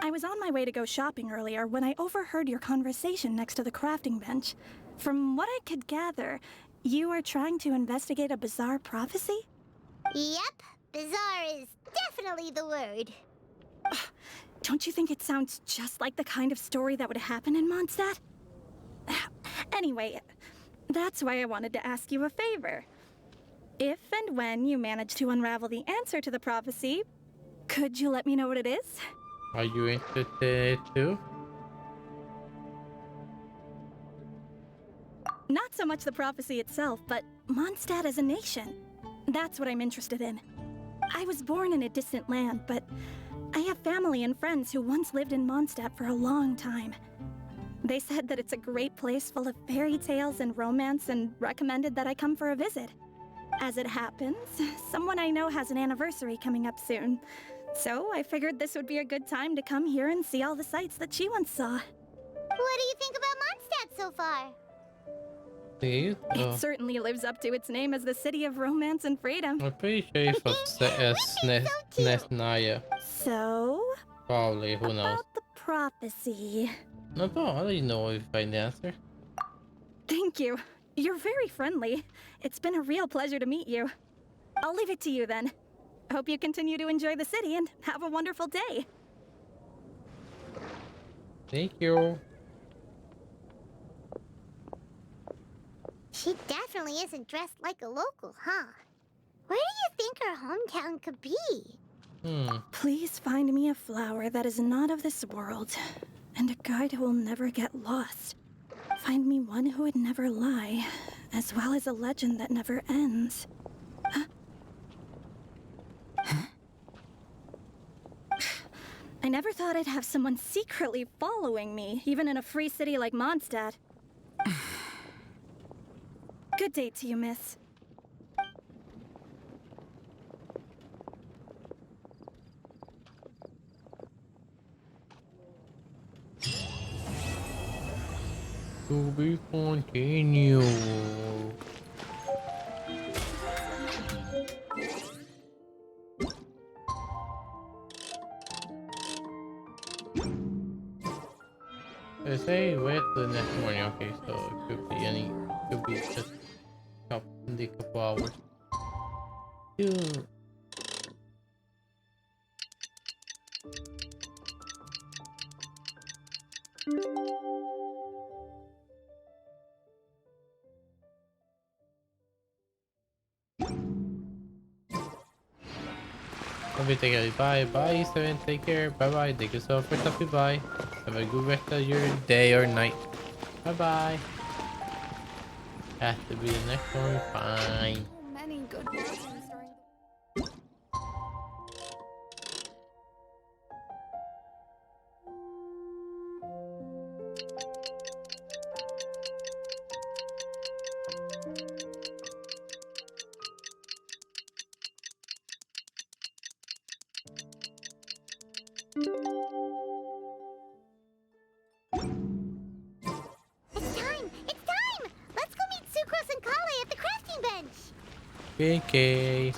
I was on my way to go shopping earlier when I overheard your conversation next to the crafting bench. From what I could gather, you are trying to investigate a bizarre prophecy? Yep, bizarre is definitely the word. Don't you think it sounds just like the kind of story that would happen in Mondstadt? Anyway, that's why I wanted to ask you a favor. If and when you manage to unravel the answer to the prophecy, could you let me know what it is? Are you interested too? Not so much the prophecy itself, but Mondstadt as a nation. That's what I'm interested in. I was born in a distant land, but I have family and friends who once lived in Mondstadt for a long time. They said that it's a great place full of fairy tales and romance and recommended that I come for a visit. As it happens, someone I know has an anniversary coming up soon. So I figured this would be a good time to come here and see all the sights that she once saw. What do you think about Mondstadt so far? It certainly lives up to its name as the city of romance and freedom. I'm pretty sure it's from Nesnaya. So? Probably, who knows? About the prophecy. No, I don't know if I find the answer. Thank you. You're very friendly. It's been a real pleasure to meet you. I'll leave it to you then. Hope you continue to enjoy the city and have a wonderful day. Thank you. She definitely isn't dressed like a local, huh? Where do you think her hometown could be? Please find me a flower that is not of this world, and a guide who will never get lost. Find me one who would never lie, as well as a legend that never ends. I never thought I'd have someone secretly following me, even in a free city like Mondstadt. Good day to you, miss. To be continued. They say wait till the next morning. Okay, so it could be could be just a couple hours. Ew. Take care. Bye, Seven. Take care. Bye. Thank you so much for stopping by. Have a good rest of your day or night. Bye. Has to be the next one. Fine. Many good blessings during It's time! Let's go meet Sucrose and Kale at the crafting bench! Okay. Hey,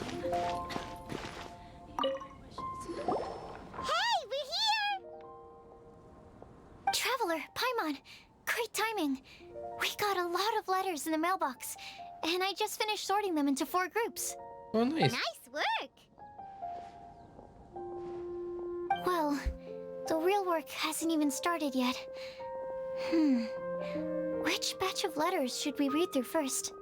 we're here! Traveler, Paimon, great timing. We got a lot of letters in the mailbox, and I just finished sorting them into 4 groups. Oh, nice. Nice work! work hasn't even started yet. Which batch of letters should we read through first?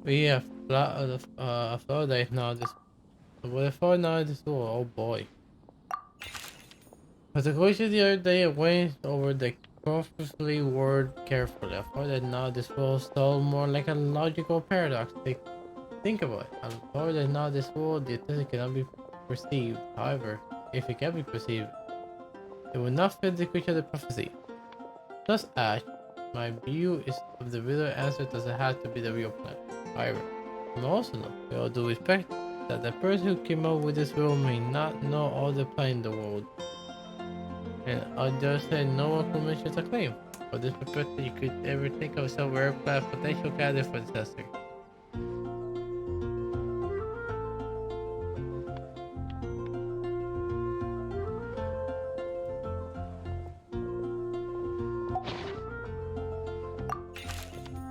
We have Florida now. This oh boy. As a question the other day, I went over the cautiously word carefully. I thought that now this world sounds more like a logical paradox. Think about it. I thought that now this world, the authentic cannot be perceived. However, if it can be perceived, it will not fit the creature of the prophecy. Thus, Ash, my view is of the real answer doesn't have to be the real plan. However, I also know, with all due respect, that the person who came up with this rule may not know all the plan in the world. And others say no one could mention a claim. For this perspective, you could ever think of some rare class potential candidate for disaster.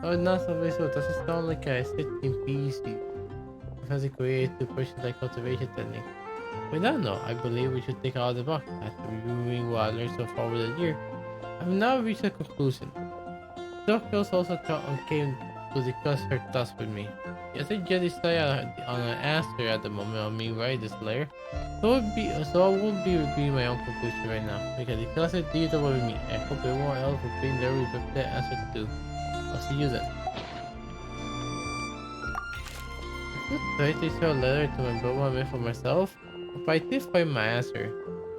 Oh, not so visual. Does it sound like a 16 PC? Fancy created to pursue like cultivation technique. We don't know. I believe we should take out of the box. After reviewing what I learned so far over the year, I've now reached a conclusion. Dokos also came to discuss her thoughts with me. Yes, I just decided on an answer at the moment of me writing this layer. So I won't be reviewing my own conclusion right now. Because discuss it detail with me. I hope everyone else will bring their respective answer too. I'll see you then. I could try to show a letter to my brother I made for myself, but I did find my answer.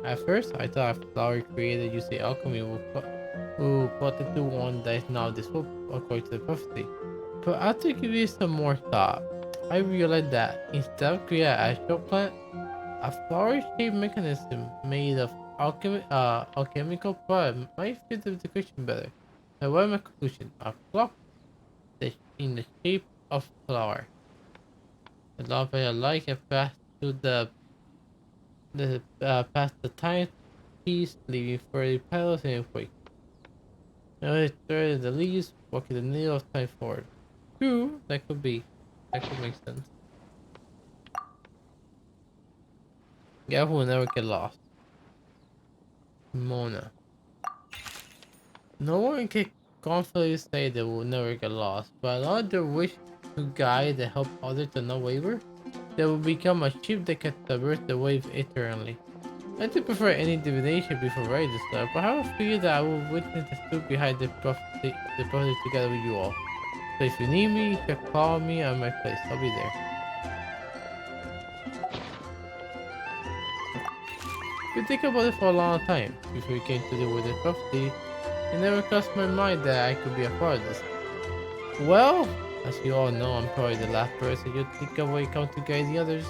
At first, I thought a flower created using alchemy will put into one that is now this book, according to the prophecy. But after giving it some more thought, I realized that instead of creating an actual plant, a flower-shaped mechanism made of alchemical product might fit the description better. I was my conclusion: a clock in the shape of flower. The love I like and pass to past the tiny piece, leaving furry petals in wake. Now I threaded the leaves, walking the needle of time forward. True, that could make sense. Yeah, who will never get lost. Mona. No one can confidently say they will never get lost, but allow their wish to guide and help others to not waver, they will become a ship that can traverse the waves eternally. I do prefer any divination before writing this letter, but I have a feeling that I will witness the truth behind the prophecy together with you all. So if you need me, you can call me at my place. I'll be there. We think about it for a long time before we came to deal with the prophecy. It never crossed my mind that I could be a part of this. Well, as you all know, I'm probably the last person you'd think of when you come to guide the others.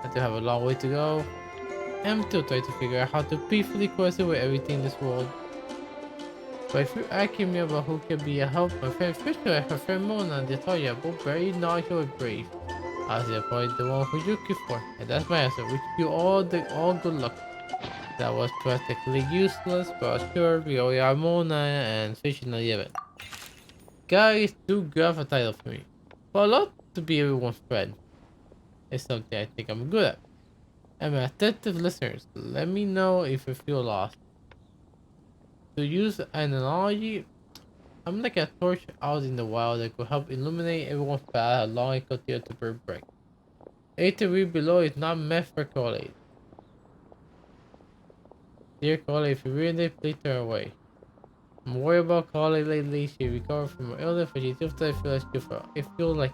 I still have a long way to go. I'm still trying to figure out how to peacefully coexist with everything in this world. But if you're asking me about who can be a help, my friend Fisher and her friend Mona and Natalia are both very knowledgeable and brave. I'll say probably the one who you're looking for, and that's my answer. Wish you all good luck. That was practically useless, but sure, we all are Mona and Fish in the event. Guys, too good of a title for me, but a lot to be everyone's friend. It's something I think I'm good at. And my attentive listeners, let me know if you feel lost. To use an analogy, I'm like a torch out in the wild that could help illuminate everyone's path along and continue to burn bright. Anything read below is not meant for Coley. Dear Coley, if you read it, please turn away. I'm worried about Coley lately. She recovered from her illness, but she still feels like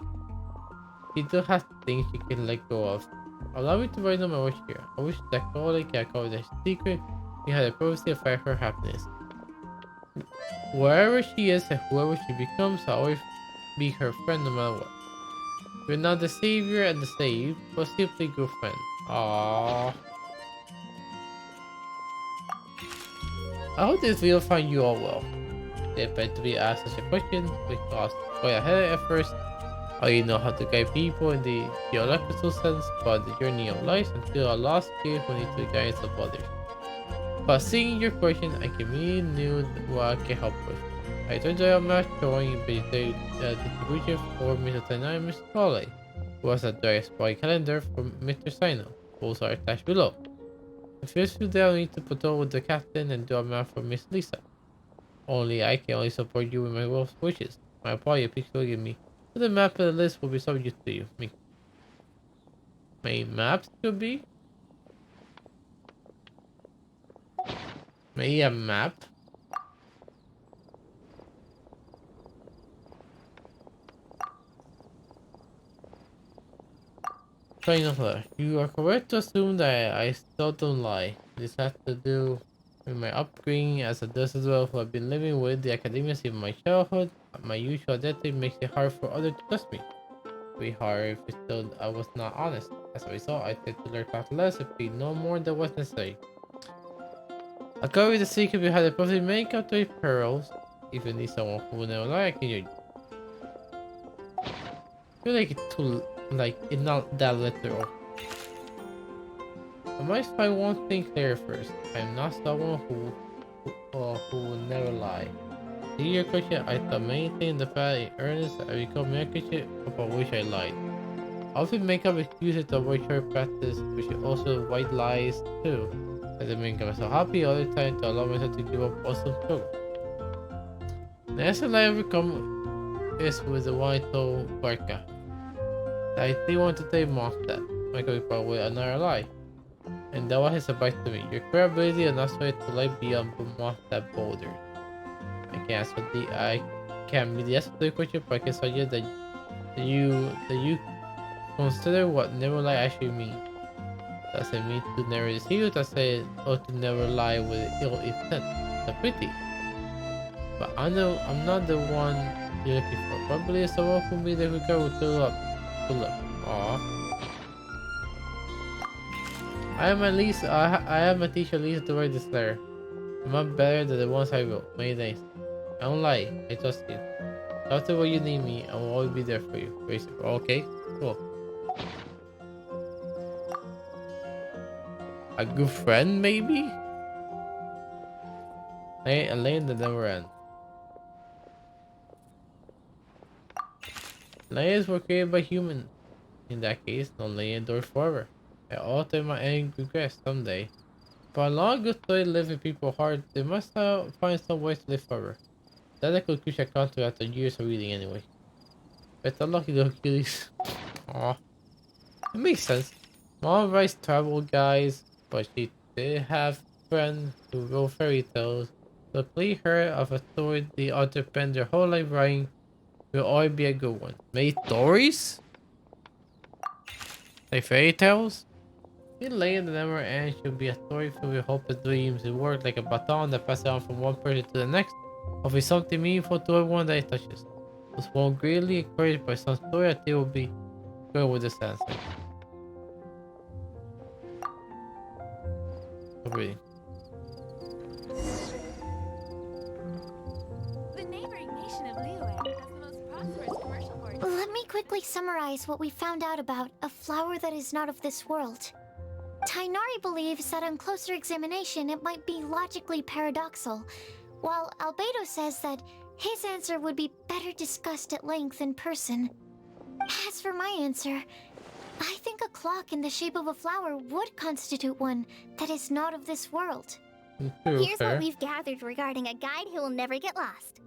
she still has things she can let go of. Allow me to write on my wish here. I wish that Coley can cover the secret behind the prophecy and find her happiness. Wherever she is and whoever she becomes, I'll always be her friend no matter what. We're not the savior and the saved, but simply good friend. Aww. I hope this video find you all well. If I to be asked such a question, because quite ahead at first, I already know how to guide people in the theological sense, but the journey of life until a lost kid who needs the guidance of others. But seeing your question, I immediately knew what I could help with. I turned to a map showing the distribution for Mr. Tanai and Mr. Foley, who was addressed by calendar from Mr. Sino. Both are attached below. The first few days I need to patrol with the captain and do a map for Miss Lisa. I can only support you with my wolf's wishes. My apology, please forgive me. But the map of the list will be so used to you. My maps could be? Maybe a map? Trying of her. You are correct to assume that I still don't lie. This has to do with my upbringing as a does as well, who I've been living with the academia since my childhood. My usual identity makes it hard for others to trust me. It would be hard if I was not honest. As a result, I tend to learn far less and be no more than was necessary. I cover the secret behind the perfect makeup to pearls. If you need someone who will never lie, I can hear you. I feel like it's too, it's not that literal. I must find one thing clear first. I am not someone who will never lie. To your question, I thought many things in the past in earnest. I become accurate about which I lied. I often make up excuses to avoid short practice, which is also white lies too. As I make myself happy all the time to allow myself to give up awesome struggle. The next lie I ever come is with the one I told Barca. I didn't want to tell Moth that. Michael replied with another lie. And that was his advice to me. Your credibility and not way to lie beyond Moth that boulder. I can't be the answer to the question, but I can suggest that you consider what never lie actually means. Does it mean to never deceive? Does it or to never lie with ill intent? That's pretty. But I'm not the one you're looking for. Probably someone who made the girl with fill up. Aww. I am a teacher at least to write this letter. I'm not better than the ones I wrote. Many thanks. I don't lie. I trust you. After what you need me, I will always be there for you. Okay? Cool. A good friend, maybe? A lane that never ends. Layers were created by humans. In that case, no lane endures forever. I alter my end regress someday. But a long good story live in people's hearts, they must find some ways to live forever. That's a conclusion I come to after years of reading anyway. Better lucky little cuties. Aw. It makes sense. Mom writes travel guides, but she did have friends who wrote fairy tales. So please her of a story the author spent their whole life writing will always be a good one. Made stories? Like fairy tales? It lay in the never end should be a story filled with hope and dreams. It works like a baton that passes on from one person to the next, offering something meaningful to everyone that it touches. Was one greatly encouraged by some story that they will be good with this answer. Reading. The neighboring nation of Liyue has the most prosperous commercial port. Let me quickly summarize what we found out about a flower that is not of this world. Tainari believes that on closer examination it might be logically paradoxal, while Albedo says that his answer would be better discussed at length in person. As for my answer, I think a clock in the shape of a flower would constitute one that is not of this world. Here's what we've gathered regarding a guide who will never get lost.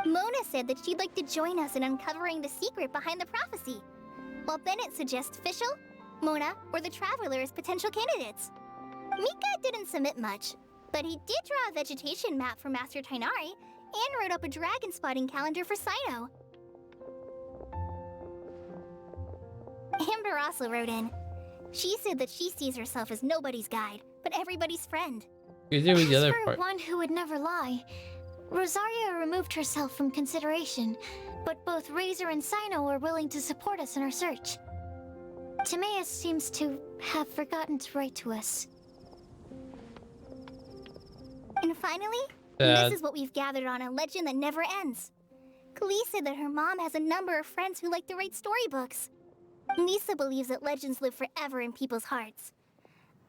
Mona said that she'd like to join us in uncovering the secret behind the prophecy, while Bennett suggests Fischl, Mona, or the Traveler as potential candidates. Mika didn't submit much, but he did draw a vegetation map for Master Tainari and wrote up a dragon spotting calendar for Sino. Amber also wrote in. She said that she sees herself as nobody's guide, but everybody's friend. As for one who would never lie, Rosaria removed herself from consideration, but both Razor and Sino are willing to support us in our search. Timaeus seems to have forgotten to write to us. And finally, this is what we've gathered on a legend that never ends. Klee said that her mom has a number of friends who like to write storybooks. Lisa believes that legends live forever in people's hearts.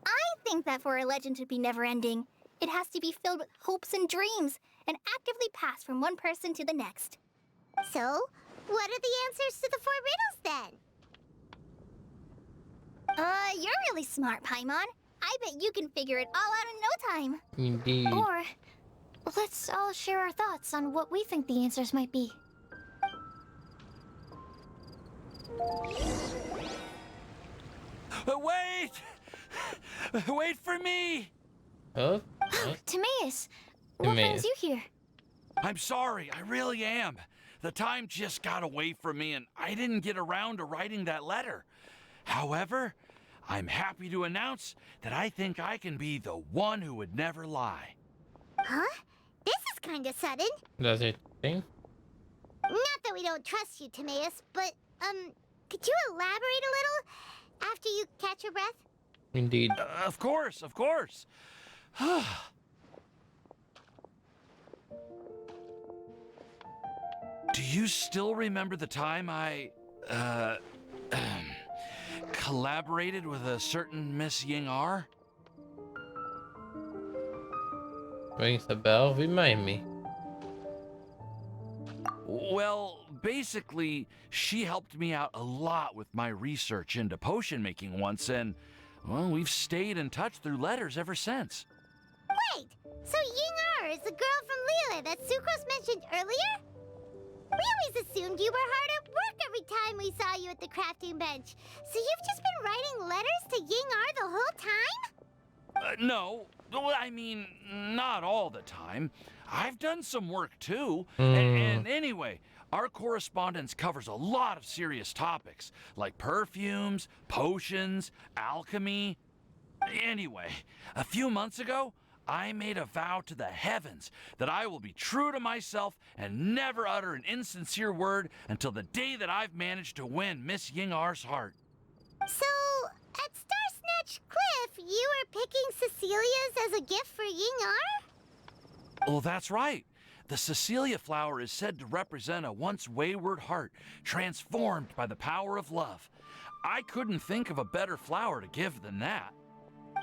I think that for a legend to be never-ending, It has to be filled with hopes and dreams, and actively passed from one person to the next. So, what are the answers to the 4 riddles then? You're really smart, Paimon. I bet you can figure it all out in no time. Indeed. Or, let's all share our thoughts on what we think the answers might be. Wait! Wait for me! Oh? Timaeus, what brings you here? I'm sorry, I really am. The time just got away from me and I didn't get around to writing that letter. However, I'm happy to announce that I think I can be the one who would never lie. Huh? This is kinda sudden. Does it thing? Not that we don't trust you, Timaeus, but, could you elaborate a little after you catch your breath? Indeed. Of course, of course. Do you still remember the time I, collaborated with a certain Miss Ying R? Rings a bell. Remind me. Well, basically, she helped me out a lot with my research into potion making once, and, well, we've stayed in touch through letters ever since. Wait, so Ying R is the girl from Liyue that Sucrose mentioned earlier? We always assumed you were hard at work every time we saw you at the crafting bench. So you've just been writing letters to Ying R the whole time? No, well, I mean, not all the time. I've done some work too. And anyway, our correspondence covers a lot of serious topics, like perfumes, potions, alchemy. Anyway, a few months ago, I made a vow to the heavens that I will be true to myself and never utter an insincere word until the day that I've managed to win Miss Ying R's heart. So, at Star Snatch Cliff, you were picking Cecilia's as a gift for Ying R? Well, that's right. The Cecilia flower is said to represent a once wayward heart, transformed by the power of love. I couldn't think of a better flower to give than that.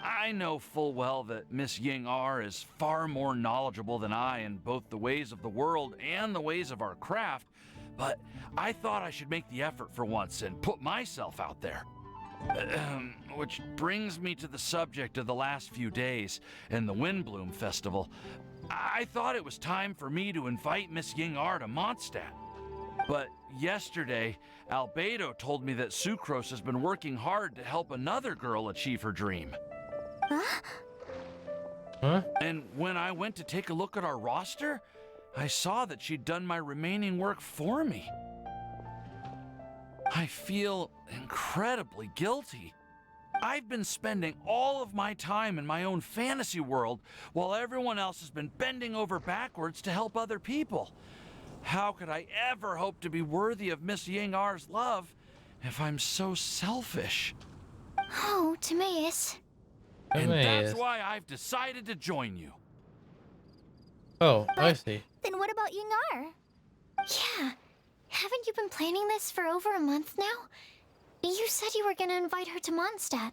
I know full well that Miss Ying R is far more knowledgeable than I in both the ways of the world and the ways of our craft, but I thought I should make the effort for once and put myself out there. Which brings me to the subject of the last few days and the Windblume Festival. I thought it was time for me to invite Miss Ying R to Mondstadt. But yesterday, Albedo told me that Sucrose has been working hard to help another girl achieve her dream. Huh? And when I went to take a look at our roster, I saw that she'd done my remaining work for me. I feel incredibly guilty. I've been spending all of my time in my own fantasy world while everyone else has been bending over backwards to help other people. How could I ever hope to be worthy of Miss Ying R's love if I'm so selfish? Oh, Timaeus. And that's why I've decided to join you. Oh, I see. Then what about Ying R? Yeah. Haven't you been planning this for over a month now? You said you were gonna invite her to Mondstadt.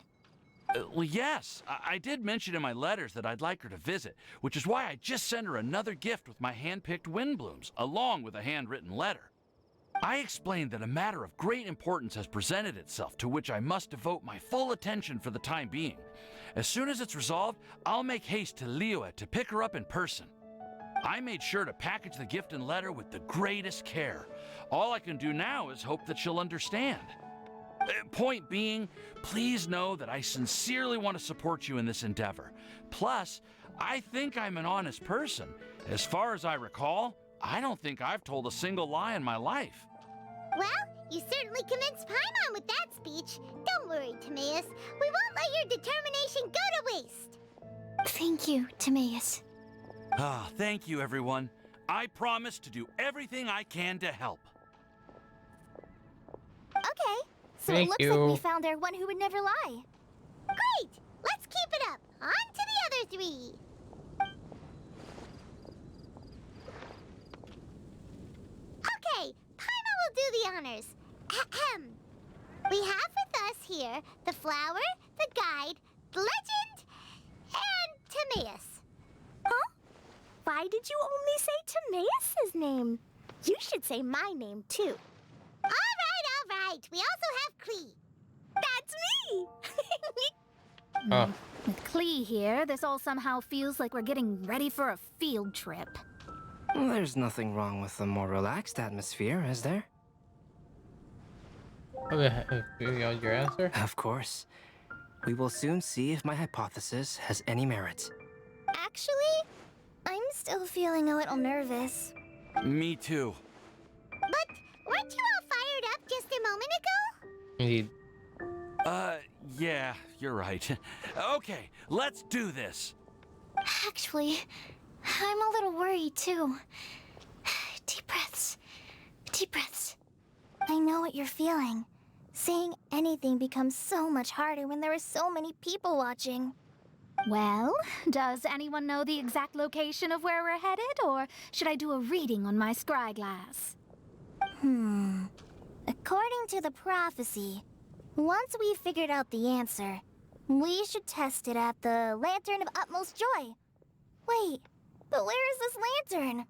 Well, yes. I did mention in my letters that I'd like her to visit, which is why I just sent her another gift with my hand-picked Windblooms, along with a handwritten letter. I explained that a matter of great importance has presented itself to which I must devote my full attention for the time being. As soon as it's resolved, I'll make haste to Liyue to pick her up in person. I made sure to package the gift and letter with the greatest care. All I can do now is hope that she'll understand. Point being, please know that I sincerely want to support you in this endeavor. Plus, I think I'm an honest person. As far as I recall, I don't think I've told a single lie in my life. Well, you certainly convinced Paimon with that speech. Don't worry, Timaeus. We won't let your determination go to waste. Thank you, Timaeus. Thank you, everyone. I promise to do everything I can to help. Okay, so Thank it looks you. like we found our one who would never lie. Great! Let's keep it up. On to the other three. Okay, Paimon will do the honors. Ahem. We have with us here the flower, the guide, the legend, and Timaeus. did you only say Timaeus' name? You should say my name, too. All right. We also have Klee. That's me! Oh. With Klee here, this all somehow feels like we're getting ready for a field trip. There's nothing wrong with a more relaxed atmosphere, is there? Okay, you got your answer? Of course. We will soon see if my hypothesis has any merit. Actually, I'm still feeling a little nervous. Me too. But weren't you all fired up just a moment ago? Indeed. Yeah, you're right. Okay, let's do this. Actually, I'm a little worried too. Deep breaths. Deep breaths. I know what you're feeling. Saying anything becomes so much harder when there are so many people watching. Well, does anyone know the exact location of where we're headed, or should I do a reading on my scry glass? According to the prophecy, once we've figured out the answer, we should test it at the Lantern of Utmost Joy. Wait, but where is this lantern?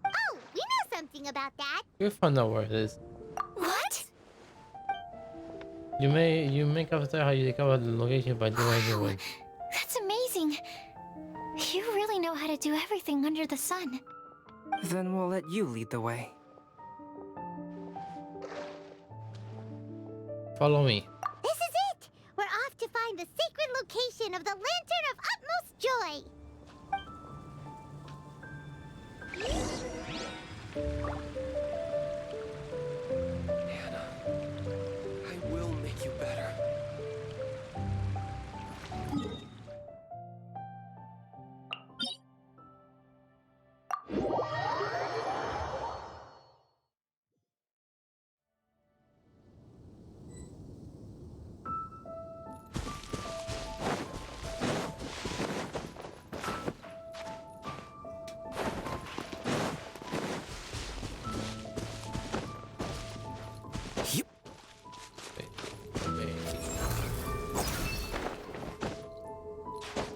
Oh, we know something about that. You'll find out where it is. What? You may have how you discover the location by doing your way. That's amazing. You really know how to do everything under the sun. Then we'll let you lead the way. Follow me. This is it! We're off to find the sacred location of the Lantern of Utmost Joy. Hannah, I will make you better.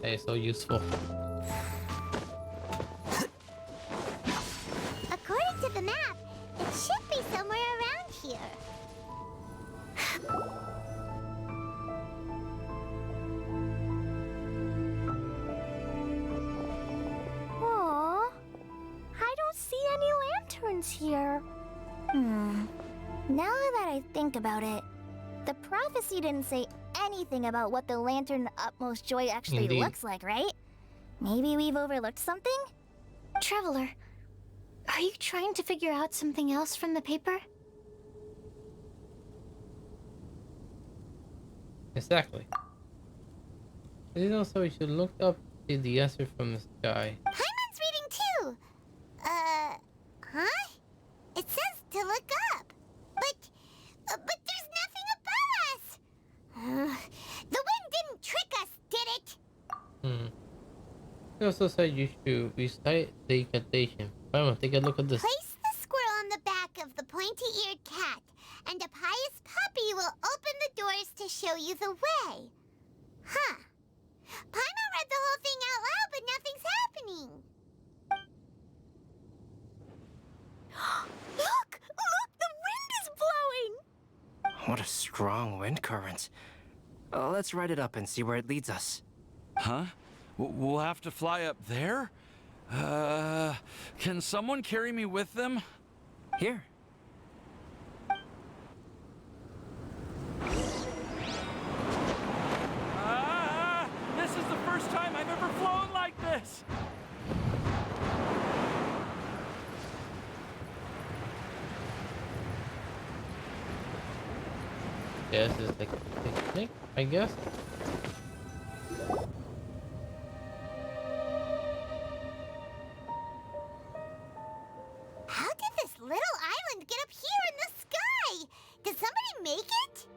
Hey, so useful. According to the map, it should be somewhere around here. Aww, I don't see any lanterns here. Now that I think about it, the prophecy didn't say anything about what the Lantern Utmost Joy actually Indeed. looks like, right? Maybe we've overlooked something? Traveler, are you trying to figure out something else from the paper? Exactly. I did also we should look up the answer from the sky. Paimon's reading too! Huh? It says to look up. But there's nothing above us! The wind didn't trick us, did it? It also said you should recite the incantation. Come take a look at this. Place the squirrel on the back of the pointy-eared cat, and a pious puppy will open the doors to show you the way. Huh. Paimon read the whole thing out loud, but nothing's happening. Look! Look! The wind is blowing! What a strong wind current. Let's write it up and see where it leads us. Huh? We'll have to fly up there? Can someone carry me with them? Here. This is the first time I've ever flown like this! Yeah, this is like a picnic, I guess. How did this little island get up here in the sky? Did somebody make it?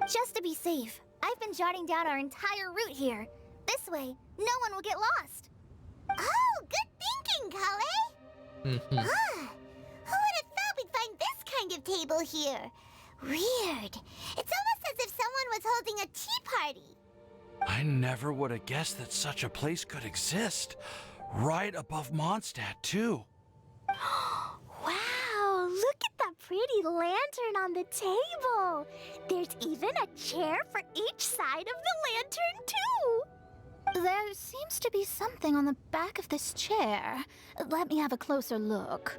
Just to be safe, I've been jotting down our entire route here. This way, no one will get lost. Oh, good thinking, Kale! Who would have thought we'd find this kind of table here? Weird. It's almost as if someone was holding a tea party. I never would have guessed that such a place could exist. Right above Mondstadt, too. Wow, look at that pretty lantern on the table. There's even a chair for each side of the lantern, too. There seems to be something on the back of this chair. Let me have a closer look.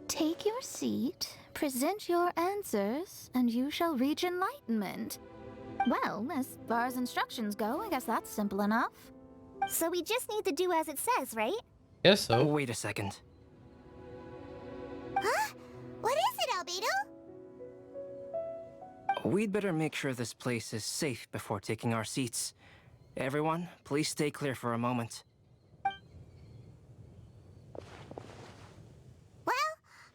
Take your seat, present your answers, and you shall reach enlightenment. Well, as far as instructions go, I guess that's simple enough. So we just need to do as it says, right? Guess so. Wait a second. Huh? What is it, Albedo? We'd better make sure this place is safe before taking our seats. Everyone, please stay clear for a moment. Well,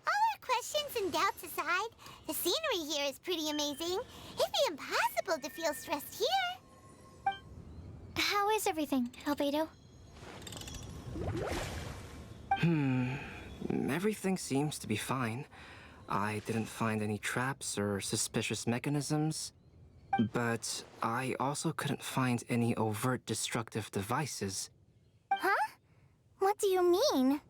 all our questions and doubts aside, the scenery here is pretty amazing. It'd be impossible to feel stressed here. How is everything, Albedo? Everything seems to be fine. I didn't find any traps or suspicious mechanisms, but I also couldn't find any overt destructive devices. Huh? What do you mean?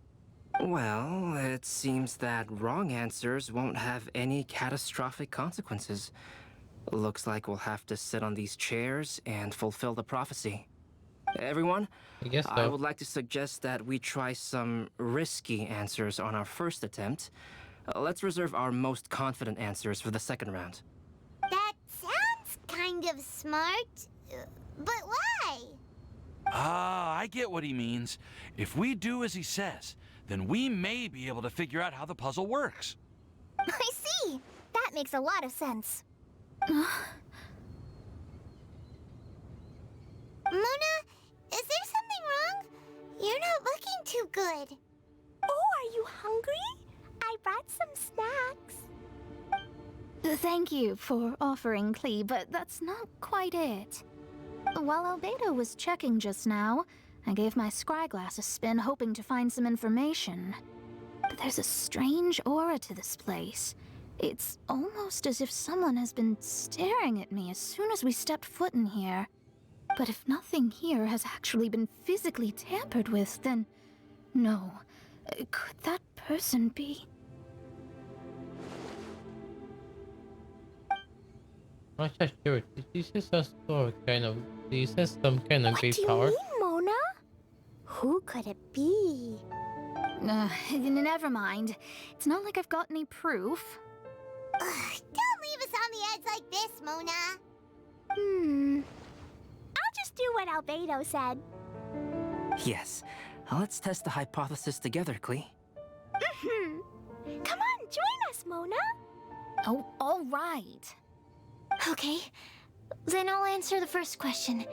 Well, it seems that wrong answers won't have any catastrophic consequences. Looks like we'll have to sit on these chairs and fulfill the prophecy. Everyone, I guess so. I would like to suggest that we try some risky answers on our first attempt. Let's reserve our most confident answers for the second round. That sounds kind of smart, but why? Ah, I get what he means. If we do as he says, then we may be able to figure out how the puzzle works. I see. That makes a lot of sense. Mona, is there something wrong? You're not looking too good. Oh, are you hungry? I brought some snacks. Thank you for offering, Klee, but that's not quite it. While Albedo was checking just now, I gave my scryglass a spin hoping to find some information. But there's a strange aura to this place. It's almost as if someone has been staring at me as soon as we stepped foot in here. But if nothing here has actually been physically tampered with, then no. Could that person be? I'm not sure. This is a store kind of. This is some kind of great power. What do you mean, Mona? Who could it be? Never mind. It's not like I've got any proof. Don't leave us on the edge like this, Mona. I'll just do what Albedo said. Yes, let's test the hypothesis together, Klee. Come on, join us, Mona. Oh, all right. Okay, then I'll answer the first question.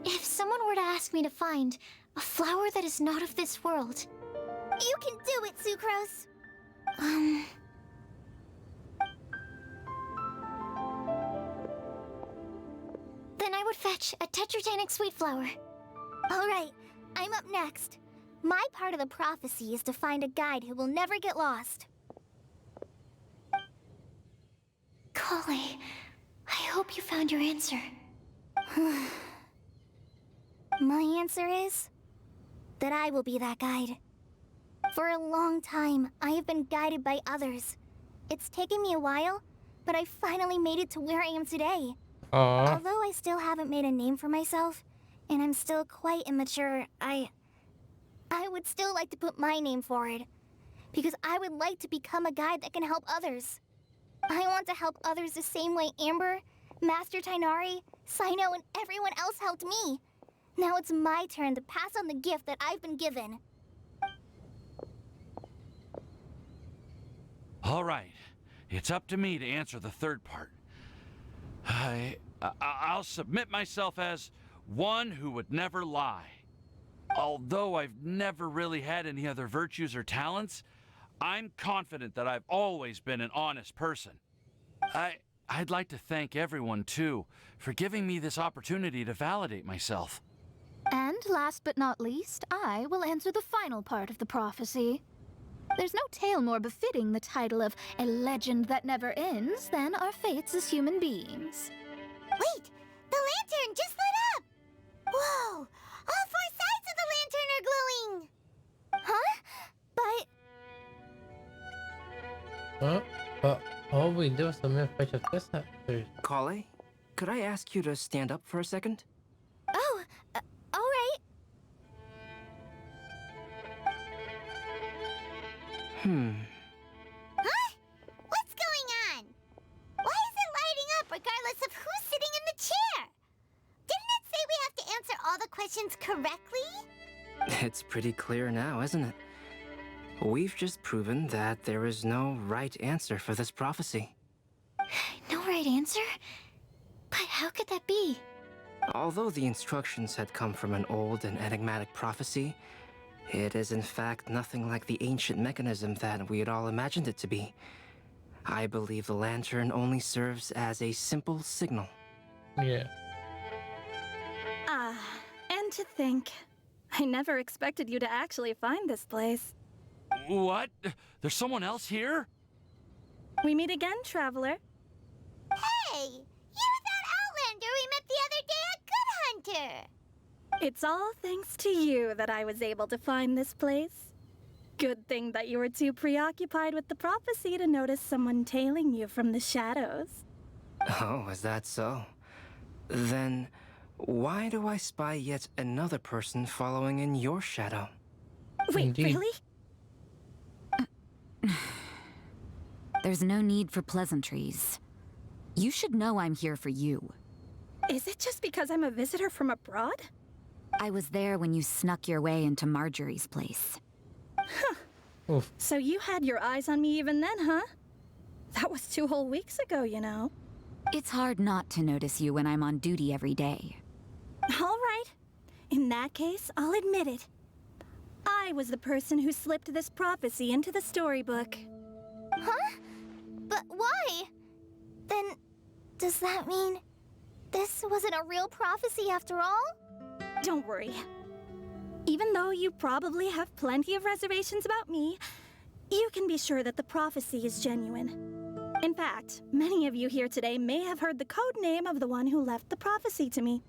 If someone were to ask me to find a flower that is not of this world... You can do it, Sucrose! Then I would fetch a tetragenic sweet flower. Alright, I'm up next. My part of the prophecy is to find a guide who will never get lost. Kale, I hope you found your answer. My answer is that I will be that guide. For a long time, I have been guided by others. It's taken me a while, but I finally made it to where I am today. Although I still haven't made a name for myself, and I'm still quite immature, I would still like to put my name forward. Because I would like to become a guide that can help others. I want to help others the same way Amber, Master Tainari, Sino, and everyone else helped me. Now it's my turn to pass on the gift that I've been given. All right, it's up to me to answer the third part. I'll submit myself as one who would never lie. Although I've never really had any other virtues or talents, I'm confident that I've always been an honest person. I'd like to thank everyone, too, for giving me this opportunity to validate myself. And last but not least, I will answer the final part of the prophecy. There's no tale more befitting the title of a legend that never ends than our fates as human beings. Wait! The lantern just lit up! Huh? But all we do is submit a bunch of test answers. Kale, could I ask you to stand up for a second? Oh, alright. Huh? What's going on? Why is it lighting up regardless of who's sitting in the chair? Didn't it say we have to answer all the questions correctly? It's pretty clear now, isn't it? We've just proven that there is no right answer for this prophecy. No right answer? But how could that be? Although the instructions had come from an old and enigmatic prophecy, it is in fact nothing like the ancient mechanism that we had all imagined it to be. I believe the lantern only serves as a simple signal. Yeah. And to think, I never expected you to actually find this place. What? There's someone else here? We meet again, traveler. Hey! You're that Outlander we met the other day at Good Hunter! It's all thanks to you that I was able to find this place. Good thing that you were too preoccupied with the prophecy to notice someone tailing you from the shadows. Oh, is that so? Then, why do I spy yet another person following in your shadow? Wait, Indeed. really? There's no need for pleasantries. You should know I'm here for you. Is it just because I'm a visitor from abroad? I was there when you snuck your way into Marjorie's place. Oof. So you had your eyes on me even then, huh? That was 2 whole weeks ago, you know. It's hard not to notice you when I'm on duty every day. All right. In that case, I'll admit it. I was the person who slipped this prophecy into the storybook. Huh? But why? Then, does that mean this wasn't a real prophecy after all? Don't worry. Even though you probably have plenty of reservations about me, you can be sure that the prophecy is genuine. In fact, many of you here today may have heard the code name of the one who left the prophecy to me.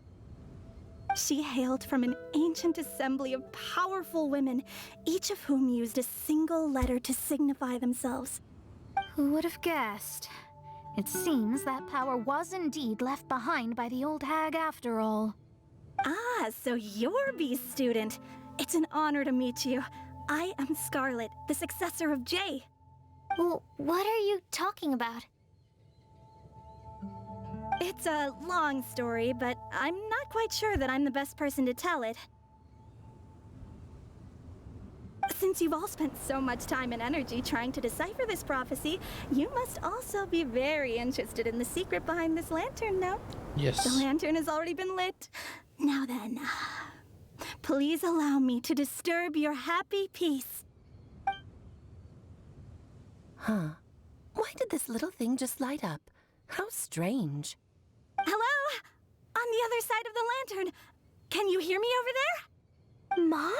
She hailed from an ancient assembly of powerful women, each of whom used a single letter to signify themselves. Who would have guessed? It seems that power was indeed left behind by the old hag after all. Ah, so you're Beast student. It's an honor to meet you. I am Scarlet, the successor of Jay. Well, what are you talking about? It's a long story, but I'm not quite sure that I'm the best person to tell it. Since you've all spent so much time and energy trying to decipher this prophecy, you must also be very interested in the secret behind this lantern, no? Yes. The lantern has already been lit. Now then, please allow me to disturb your happy peace. Huh. Why did this little thing just light up? How strange. Hello? On the other side of the lantern. Can you hear me over there? Mom?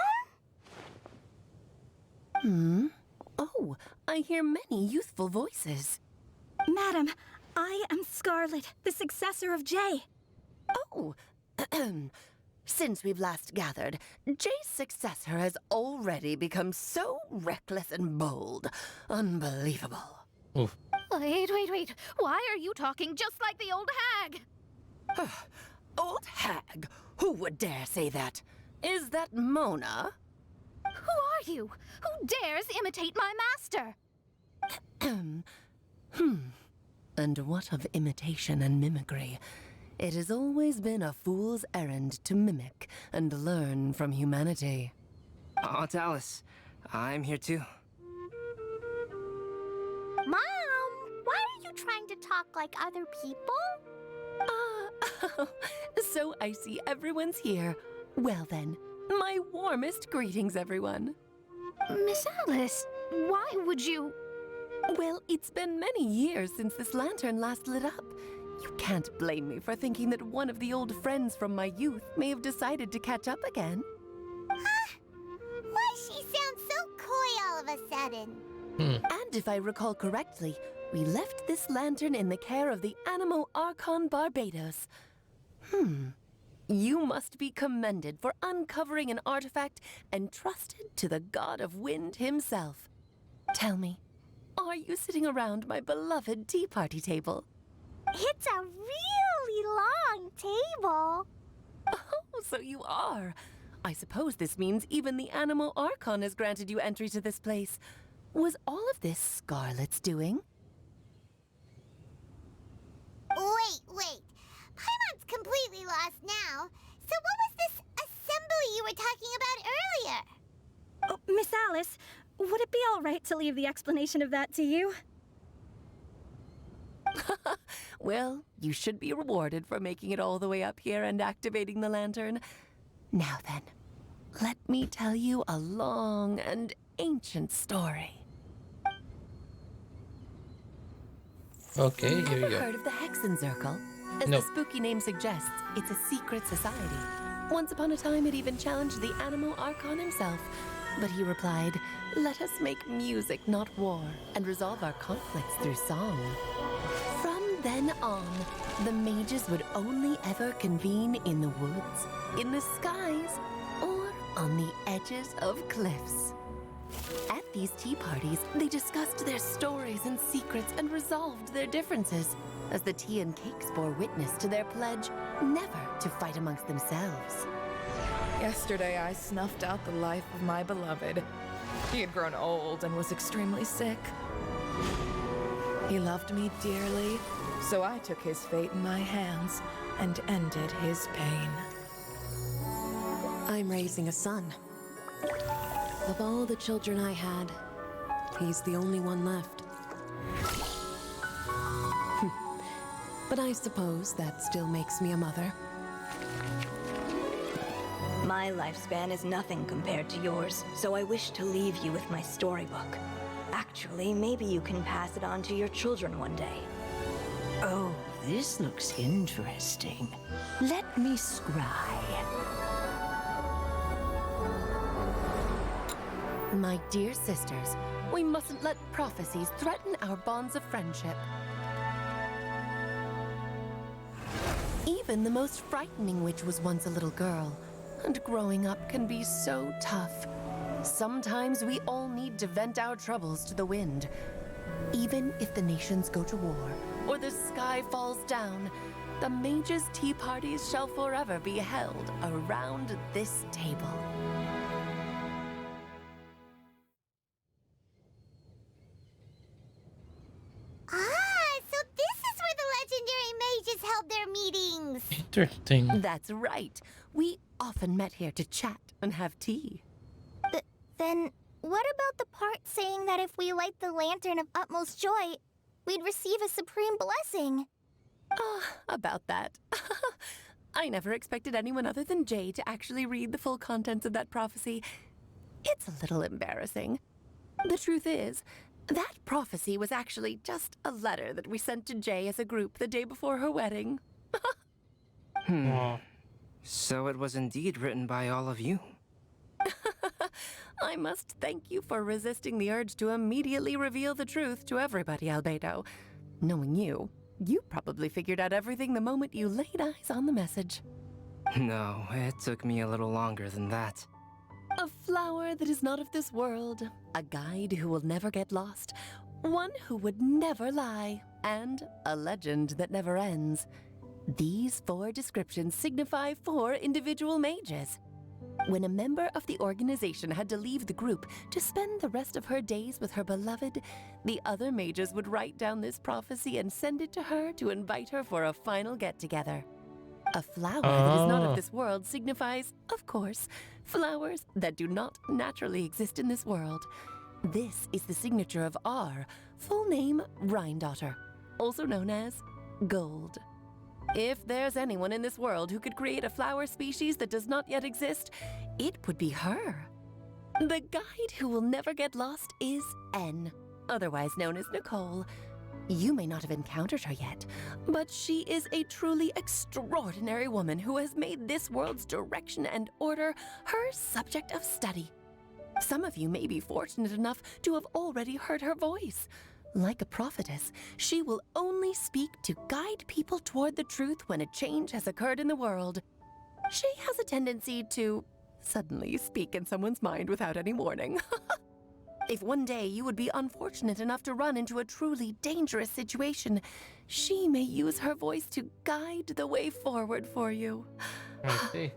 Oh, I hear many youthful voices. Madam, I am Scarlet, the successor of Jay. Oh, since we've last gathered, Jay's successor has already become so reckless and bold. Unbelievable. Oof. Wait. Why are you talking just like the old hag? Old hag? Who would dare say that? Is that Mona? Who are you? Who dares imitate my master? And what of imitation and mimicry? It has always been a fool's errand to mimic and learn from humanity. Aunt Alice, I'm here too. Mom, why are you trying to talk like other people? So I see everyone's here. Well then, my warmest greetings, everyone. Miss Alice, why would you... Well, it's been many years since this lantern last lit up. You can't blame me for thinking that one of the old friends from my youth may have decided to catch up again. Huh? Why she sounds so coy all of a sudden? And if I recall correctly, we left this lantern in the care of the Animo Archon Barbados. You must be commended for uncovering an artifact entrusted to the god of wind himself. Tell me, are you sitting around my beloved tea party table? It's a really long table. Oh, so you are. I suppose this means even the Animal Archon has granted you entry to this place. Was all of this Scarlet's doing? Wait. Paimon's completely lost now. So what was this assembly you were talking about earlier? Oh, Miss Alice, would it be all right to leave the explanation of that to you? Well, you should be rewarded for making it all the way up here and activating the lantern. Now then, let me tell you a long and ancient story. Okay, here we Ever go. heard of the Hexenzirkel? As Nope. the spooky name suggests, it's a secret society. Once upon a time, it even challenged the Animal Archon himself. But he replied, "Let us make music, not war, and resolve our conflicts through song." From then on, the mages would only ever convene in the woods, in the skies, or on the edges of cliffs. At these tea parties, they discussed their stories and secrets and resolved their differences, as the tea and cakes bore witness to their pledge never to fight amongst themselves. Yesterday, I snuffed out the life of my beloved. He had grown old and was extremely sick. He loved me dearly, so I took his fate in my hands and ended his pain. I'm raising a son. Of all the children I had, he's the only one left. But I suppose that still makes me a mother. My lifespan is nothing compared to yours, so I wish to leave you with my storybook. Actually, maybe you can pass it on to your children one day. Oh, this looks interesting. Let me scry. My dear sisters, we mustn't let prophecies threaten our bonds of friendship. Even the most frightening witch was once a little girl, and growing up can be so tough. Sometimes we all need to vent our troubles to the wind. Even if the nations go to war, or the sky falls down, the mages' tea parties shall forever be held around this table. So this is where the legendary mages held their meetings. Interesting. That's right. We often met here to chat and have tea. Then, what about the part saying that if we light the lantern of utmost joy, we'd receive a supreme blessing? About that. I never expected anyone other than Jay to actually read the full contents of that prophecy. It's a little embarrassing. The truth is, that prophecy was actually just a letter that we sent to Jay as a group the day before her wedding. So it was indeed written by all of you. I must thank you for resisting the urge to immediately reveal the truth to everybody, Albedo. Knowing you, you probably figured out everything the moment you laid eyes on the message. No, it took me a little longer than that. A flower that is not of this world, a guide who will never get lost, one who would never lie, and a legend that never ends. These 4 descriptions signify 4 individual mages. When a member of the organization had to leave the group to spend the rest of her days with her beloved, the other mages would write down this prophecy and send it to her to invite her for a final get-together. A flower that is not of this world signifies, of course, flowers that do not naturally exist in this world. This is the signature of our full name, Rhindaughter, also known as Gold. If there's anyone in this world who could create a flower species that does not yet exist, it would be her. The guide who will never get lost is N, otherwise known as Nicole. You may not have encountered her yet, but she is a truly extraordinary woman who has made this world's direction and order her subject of study. Some of you may be fortunate enough to have already heard her voice. Like a prophetess, she will only speak to guide people toward the truth when a change has occurred in the world. She has a tendency to suddenly speak in someone's mind without any warning. If one day you would be unfortunate enough to run into a truly dangerous situation, she may use her voice to guide the way forward for you. I see.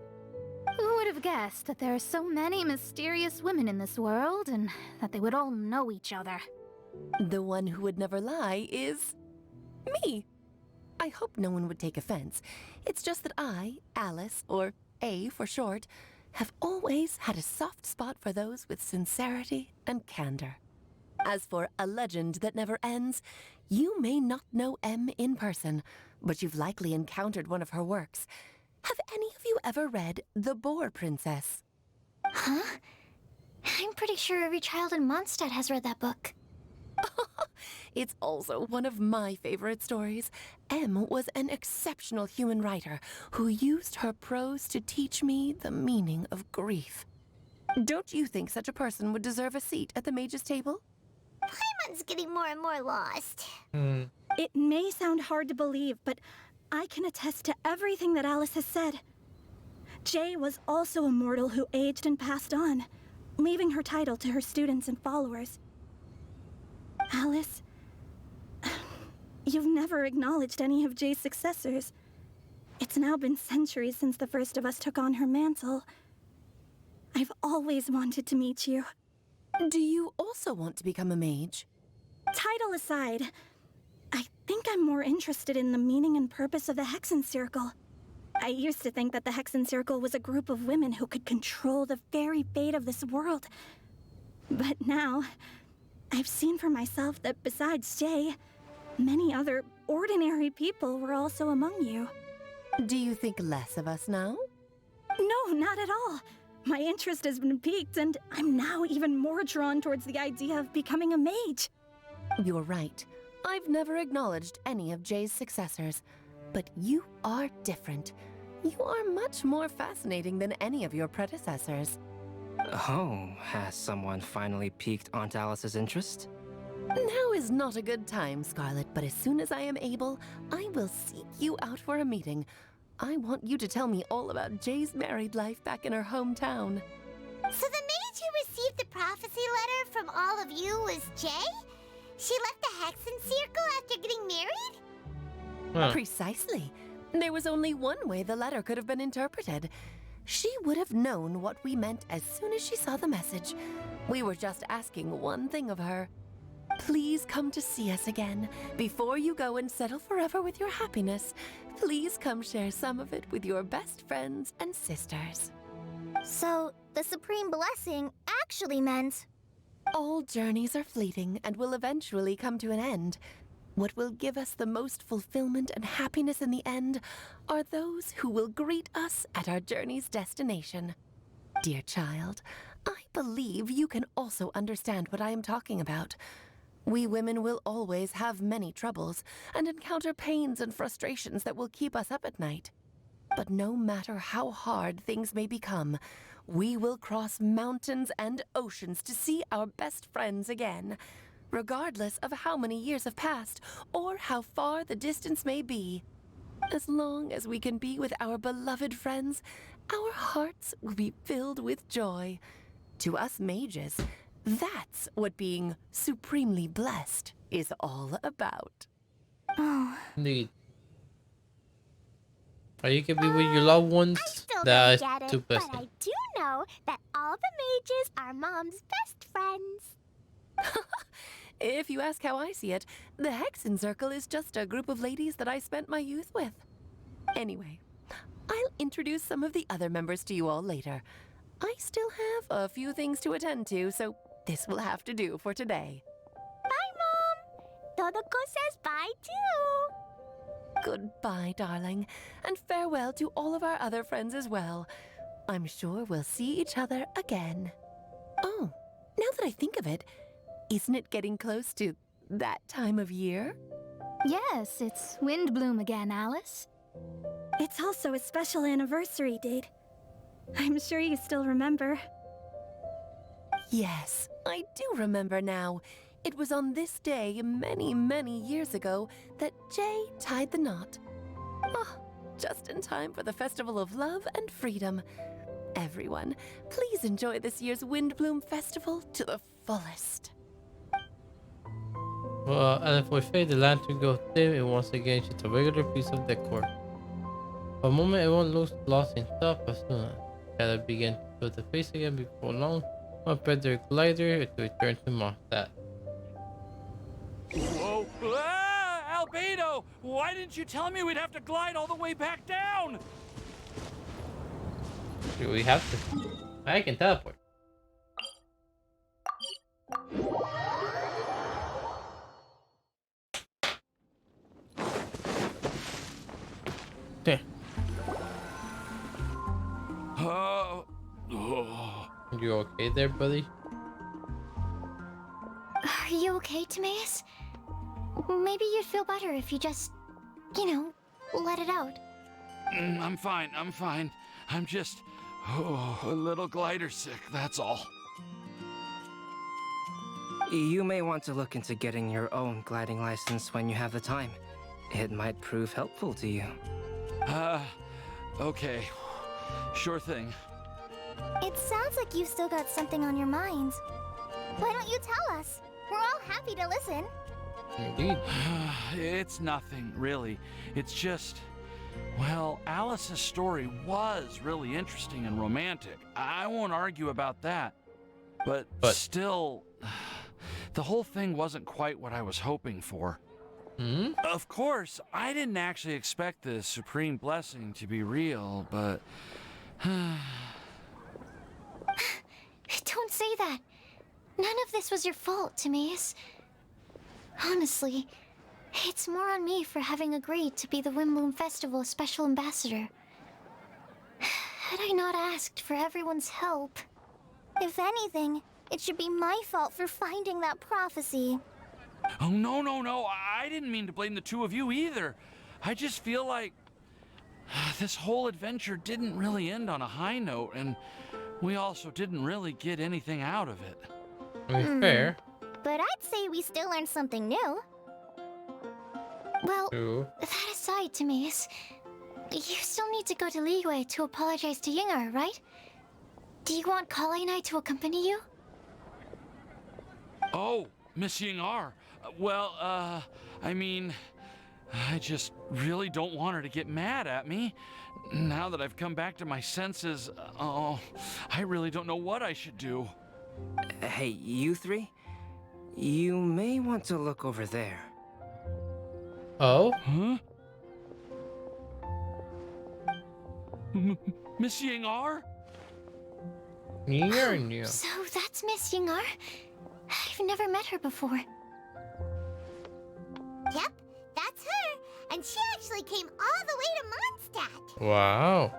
Who would have guessed that there are so many mysterious women in this world and that they would all know each other? The one who would never lie is me. I hope no one would take offense. It's just that I, Alice, or A for short, have always had a soft spot for those with sincerity and candor. As for A Legend That Never Ends, you may not know M in person, but you've likely encountered one of her works. Have any of you ever read The Boar Princess? Huh? I'm pretty sure every child in Mondstadt has read that book. It's also one of my favorite stories. M was an exceptional human writer who used her prose to teach me the meaning of grief. Don't you think such a person would deserve a seat at the mage's table? Paimon's getting more and more lost. It may sound hard to believe, but I can attest to everything that Alice has said. Jay was also a mortal who aged and passed on, leaving her title to her students and followers. Alice, you've never acknowledged any of Jay's successors. It's now been centuries since the first of us took on her mantle. I've always wanted to meet you. Do you also want to become a mage? Title aside, I think I'm more interested in the meaning and purpose of the Hexen Circle. I used to think that the Hexen Circle was a group of women who could control the very fate of this world. But now, I've seen for myself that besides Jay, many other ordinary people were also among you. Do you think less of us now? No, not at all. My interest has been piqued, and I'm now even more drawn towards the idea of becoming a mage. You're right. I've never acknowledged any of Jay's successors, but you are different. You are much more fascinating than any of your predecessors. Oh, has someone finally piqued Aunt Alice's interest? Now is not a good time, Scarlet, but as soon as I am able, I will seek you out for a meeting. I want you to tell me all about Jay's married life back in her hometown. So the mage who received the prophecy letter from all of you was Jay? She left the Hexen Circle after getting married? Precisely. There was only one way the letter could have been interpreted. She would have known what we meant as soon as she saw the message. We were just asking one thing of her. Please come to see us again. Before you go and settle forever with your happiness, please come share some of it with your best friends and sisters. So, the Supreme Blessing actually meant... All journeys are fleeting and will eventually come to an end. What will give us the most fulfillment and happiness in the end are those who will greet us at our journey's destination. Dear child, I believe you can also understand what I am talking about. We women will always have many troubles and encounter pains and frustrations that will keep us up at night. But no matter how hard things may become, we will cross mountains and oceans to see our best friends again, regardless of how many years have passed or how far the distance may be. As long as we can be with our beloved friends, our hearts will be filled with joy. To us mages, that's what being supremely blessed is all about. Oh. Indeed. Or you can be with your loved ones Still that don't are get too it, but busy. I do know that all the mages are Mom's best friends. If you ask how I see it, the Hexen Circle is just a group of ladies that I spent my youth with. Anyway, I'll introduce some of the other members to you all later. I still have a few things to attend to, so this will have to do for today. Bye, Mom. Todoko says bye, too. Goodbye, darling, and farewell to all of our other friends as well. I'm sure we'll see each other again. Oh, now that I think of it, isn't it getting close to that time of year? Yes, it's Windblume again, Alice. It's also a special anniversary date. I'm sure you still remember. Yes, I do remember now. It was on this day many, many years ago that Jay tied the knot. Ah, just in time for the Festival of Love and Freedom. Everyone, please enjoy this year's Windblume Festival to the fullest. Well, and if we fade the lantern goes dim, it once again just a regular piece of decor. For a moment, everyone looks lost in thought, but soon Shadow began to fill the face again before long. One prepped their glider to return to Mondstadt. Whoa! Ah, Albedo! Why didn't you tell me we'd have to glide all the way back down? Do we have to? I can teleport. Okay. You okay there, buddy? Are you okay, Timaeus? Maybe you'd feel better if you just, let it out. I'm fine, I'm fine. I'm just a little glider sick, that's all. You may want to look into getting your own gliding license when you have the time. It might prove helpful to you. Okay. Sure thing. It sounds like you've still got something on your minds. Why don't you tell us? We're all happy to listen. Indeed. It's nothing, really. It's just... Well, Alice's story was really interesting and romantic. I won't argue about that. But still, the whole thing wasn't quite what I was hoping for. Hmm? Of course, I didn't actually expect the supreme blessing to be real, but... Don't say that. None of this was your fault, Timaeus. Honestly, it's more on me for having agreed to be the Windblume Festival's special ambassador. Had I not asked for everyone's help... If anything, it should be my fault for finding that prophecy. Oh, no. I didn't mean to blame the two of you either. I just feel like this whole adventure didn't really end on a high note, and we also didn't really get anything out of it. Fair. But I'd say we still learned something new. Well, True. that aside, Timaeus, you still need to go to Liyue to apologize to Yingar, right? Do you want Kale and I to accompany you? Oh, Miss Yingar. Well, I mean, I just really don't want her to get mad at me. Now that I've come back to my senses, I really don't know what I should do. Hey, you three? You may want to look over there. Oh? Huh? Miss Yingar? Yingar. So that's Miss Yingar? I've never met her before. Yep, that's her. And she actually came all the way to Mondstadt. Wow.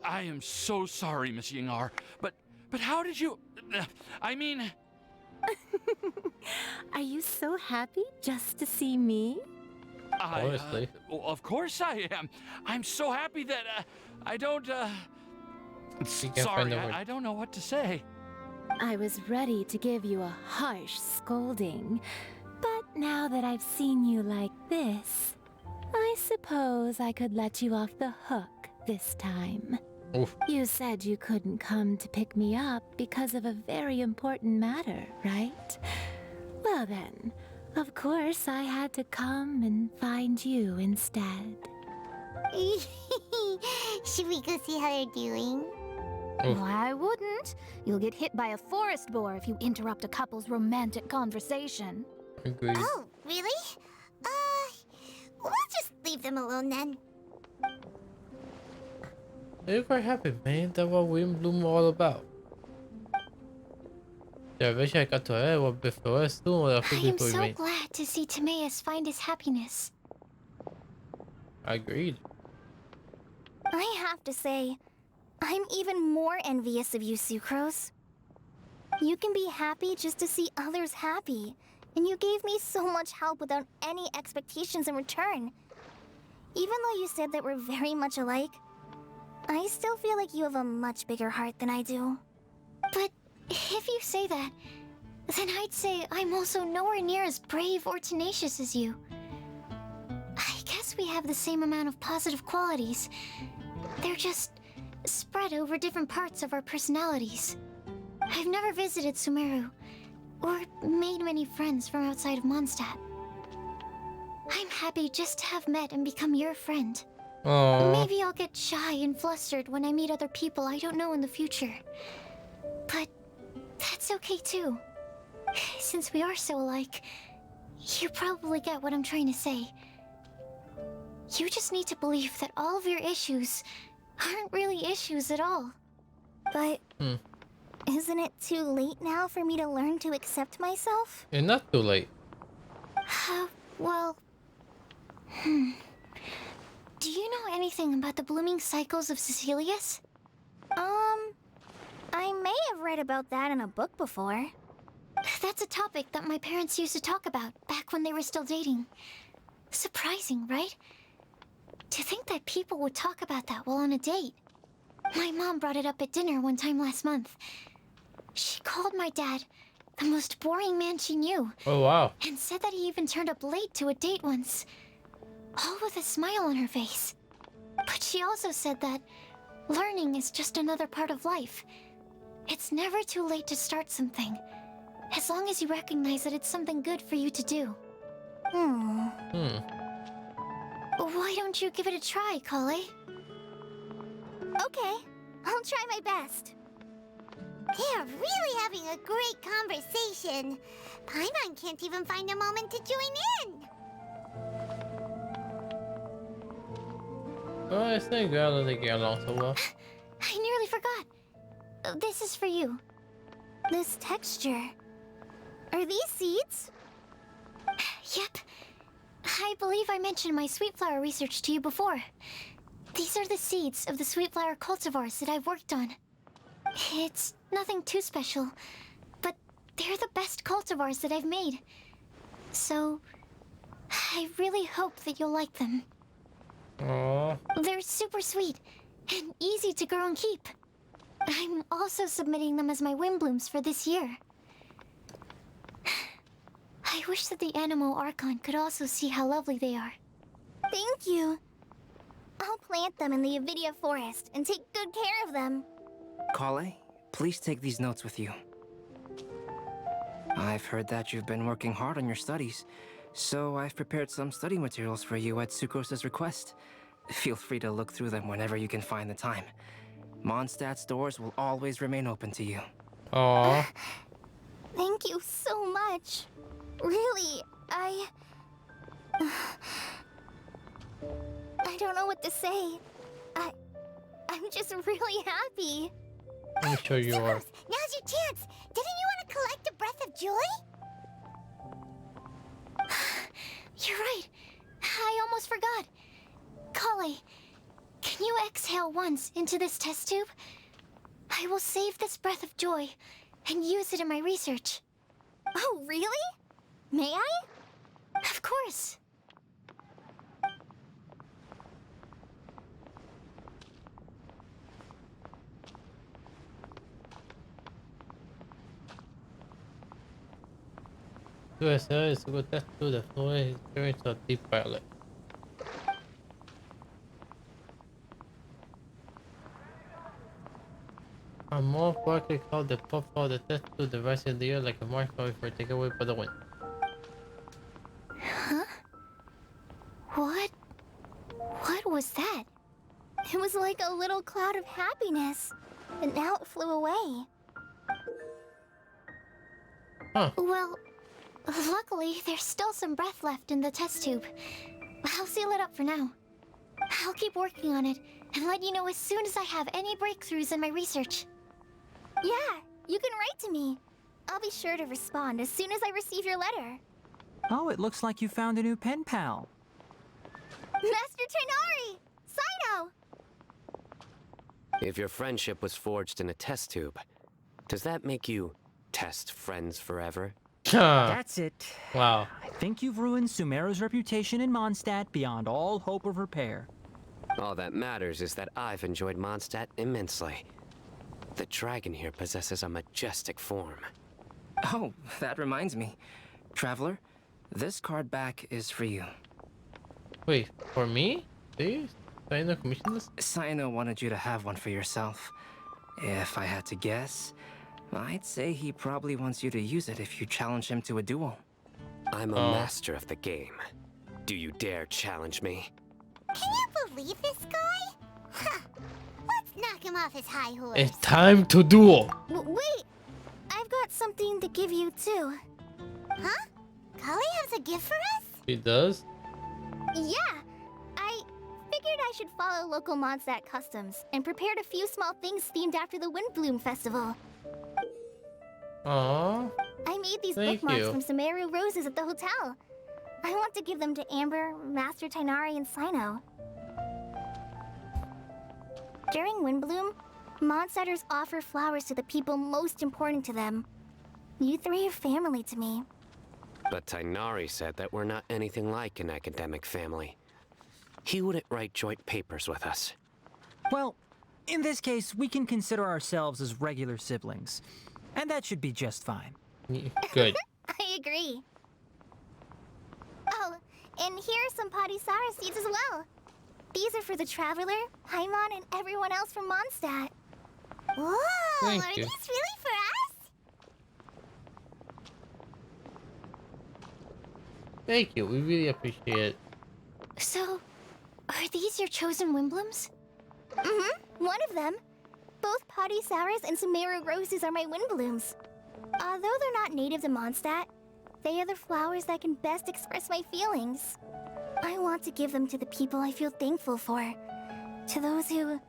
I am so sorry, Miss Yingar. But how did you... I mean... Are you so happy just to see me? Honestly. Well, of course I am. I'm so happy that I don't... Sorry, I don't know what to say. I was ready to give you a harsh scolding, but now that I've seen you like this, I suppose I could let you off the hook this time. Oof. You said you couldn't come to pick me up because of a very important matter, right? Well then, of course I had to come and find you instead. Should we go see how they're doing? Well, I wouldn't. You'll get hit by a forest boar if you interrupt a couple's romantic conversation. Agreed. Oh, really? We'll just leave them alone then. You're quite happy, man. That's what Windblume all about. I wish I got to hear what before soon what I am so glad to see Timaeus find his happiness. Agreed. I have to say, I'm even more envious of you, Sucrose. You can be happy just to see others happy, and you gave me so much help without any expectations in return. Even though you said that we're very much alike, I still feel like you have a much bigger heart than I do. But if you say that, then I'd say I'm also nowhere near as brave or tenacious as you. I guess we have the same amount of positive qualities. They're just spread over different parts of our personalities. I've never visited Sumeru, or made many friends from outside of Mondstadt. I'm happy just to have met and become your friend. Aww. Maybe I'll get shy and flustered when I meet other people I don't know in the future. But that's okay too. Since we are so alike, you probably get what I'm trying to say. You just need to believe that all of your issues aren't really issues at all. But isn't it too late now for me to learn to accept myself? It's not too late. Well... Do you know anything about the blooming cycles of Cecilius? I may have read about that in a book before. That's a topic that my parents used to talk about back when they were still dating. Surprising, right? To think that people would talk about that while on a date. My mom brought it up at dinner one time last month. She called my dad the most boring man she knew. Oh, wow. And said that he even turned up late to a date once. All with a smile on her face. But she also said that learning is just another part of life. It's never too late to start something, as long as you recognize that it's something good for you to do. Why don't you give it a try, Kale? Okay, I'll try my best. They're really having a great conversation. Paimon can't even find a moment to join in. Oh, it's not good that they get along so well. I nearly forgot. This is for you. This texture. Are these seeds? Yep. I believe I mentioned my sweet flower research to you before. These are the seeds of the sweet flower cultivars that I've worked on. It's nothing too special, but they're the best cultivars that I've made. So, I really hope that you'll like them. Aww. They're super sweet and easy to grow and keep. I'm also submitting them as my Windblooms for this year. I wish that the Animo Archon could also see how lovely they are. Thank you. I'll plant them in the Avidia forest and take good care of them. Kale, please take these notes with you. I've heard that you've been working hard on your studies, so I've prepared some study materials for you at Sukros's request. Feel free to look through them whenever you can find the time. Mondstadt's doors will always remain open to you. Aww. Thank you so much. Really, I don't know what to say. I'm just really happy. I'm sure you are. Now's your chance. Didn't you want to collect a breath of joy? You're right. I almost forgot. Kale, can you exhale once into this test tube? I will save this breath of joy and use it in my research. Oh, really? May I? Of course. USA is a good test to the floor experience of deep violet. I'm more likely called the pop for the test to the rest of the year like a marshmallow for takeaway for the win. Huh? What was that? It was like a little cloud of happiness, but now it flew away. Huh. Well, luckily, there's still some breath left in the test tube. I'll seal it up for now. I'll keep working on it and let you know as soon as I have any breakthroughs in my research. Yeah, you can write to me. I'll be sure to respond as soon as I receive your letter. Oh, it looks like you found a new pen pal. Master Tighnari! Cyno! If your friendship was forged in a test tube, does that make you test friends forever? That's it. Wow. I think you've ruined Sumeru's reputation in Mondstadt beyond all hope of repair. All that matters is that I've enjoyed Mondstadt immensely. The dragon here possesses a majestic form. Oh, that reminds me. Traveler, this card back is for you. Wait, for me? Please? Cyno commissioned this? Cyno wanted you to have one for yourself. If I had to guess, I'd say he probably wants you to use it if you challenge him to a duel. I'm a master of the game. Do you dare challenge me? Can you believe this guy? Huh. Let's knock him off his high horse. It's time to duel. Wait! I've got something to give you, too. Huh? Kali has a gift for us? She does? Yeah! I figured I should follow local Mondstadt customs and prepared a few small things themed after the Windblume festival. Aww. I made these Thank bookmarks you. from Sumeru roses at the hotel. I want to give them to Amber, Master Tighnari, and Sino. During Windblume, Mondstadters offer flowers to the people most important to them. You three are family to me. But Tighnari said that we're not anything like an academic family. He wouldn't write joint papers with us. Well, in this case, we can consider ourselves as regular siblings. And that should be just fine. Good. I agree. Oh, and here are some Padisara seeds as well. These are for the Traveler, Paimon, and everyone else from Mondstadt. Whoa! Thank Are you. these really for us? Thank you. We really appreciate it. So, are these your chosen Windblooms? Mm-hmm. One of them. Both Padisaras and Sumeru roses are my Windblooms. Although they're not native to Mondstadt, they are the flowers that can best express my feelings. I want to give them to the people I feel thankful for. To those who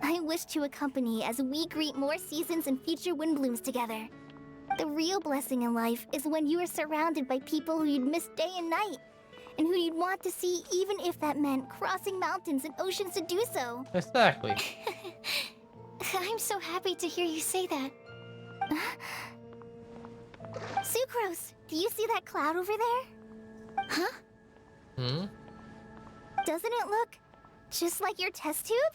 I wish to accompany as we greet more seasons and future Windblooms together. The real blessing in life is when you are surrounded by people who you'd miss day and night, and who you'd want to see even if that meant crossing mountains and oceans to do so. Exactly. I'm so happy to hear you say that. Sucrose, do you see that cloud over there? Huh? Hmm? Doesn't it look just like your test tube?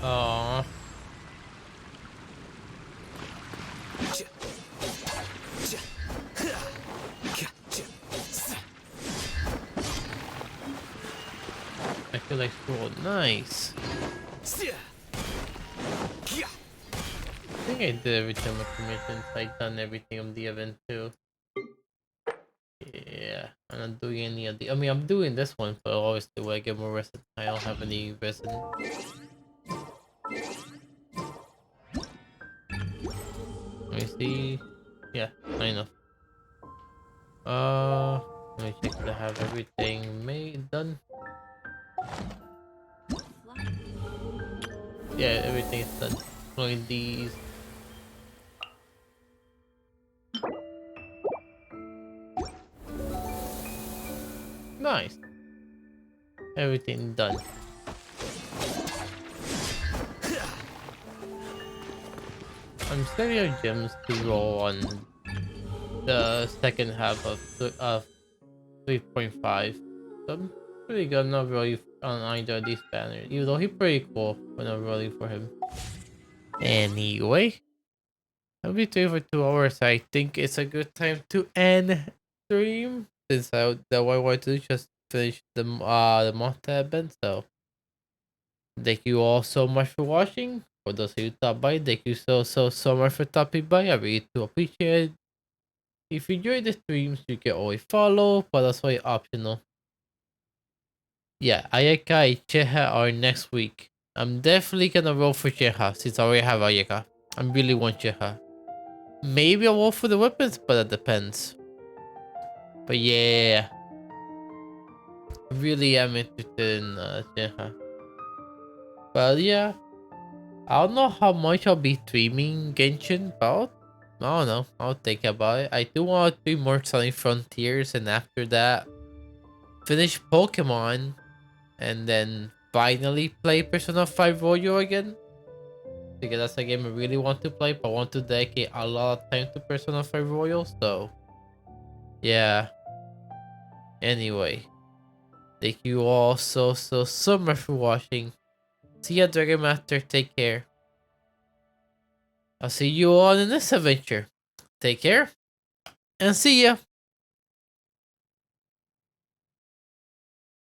Aww. I feel like so nice. I think I did everything on the permissions. I done everything on the event too. Yeah, I'm not doing any of the. I mean, I'm doing this one, but obviously when I get more resin, I don't have any resin. Let me see. Yeah, not enough. Let me check that I have everything made done. Yeah, everything is done. Only these. Nice. Everything done. I'm setting our gems to roll on the second half of 3.5. So I'm pretty good. I'm not really on either of these banners, even though he's pretty cool when I'm rolling for him. Anyway, I'll be doing for 2 hours. I think it's a good time to end stream, since that what I wanted to do, just finish the Monster event. So thank you all so much for watching. For those of you who stopped by, thank you so much for stopping by. I really do appreciate it. If you enjoy the streams, you can always follow, but that's why optional. Yeah, Ayaka and Cheha are next week. I'm definitely gonna roll for Cheha since I already have Ayaka. I really want Cheha. Maybe I'll roll for the weapons, but that depends. But yeah, I really am interested in Cheha. But yeah, I don't know how much I'll be streaming Genshin, but I don't know. I'll think about it. I do want to do more Sunny Frontiers, and after that, finish Pokemon, and then finally play Persona 5 Royal again. Because that's a game I really want to play, but I want to dedicate a lot of time to Persona 5 Royal, so yeah. Anyway, thank you all so much for watching. See ya, Dragon Master. Take care. I'll see you all in this adventure. Take care, and see ya.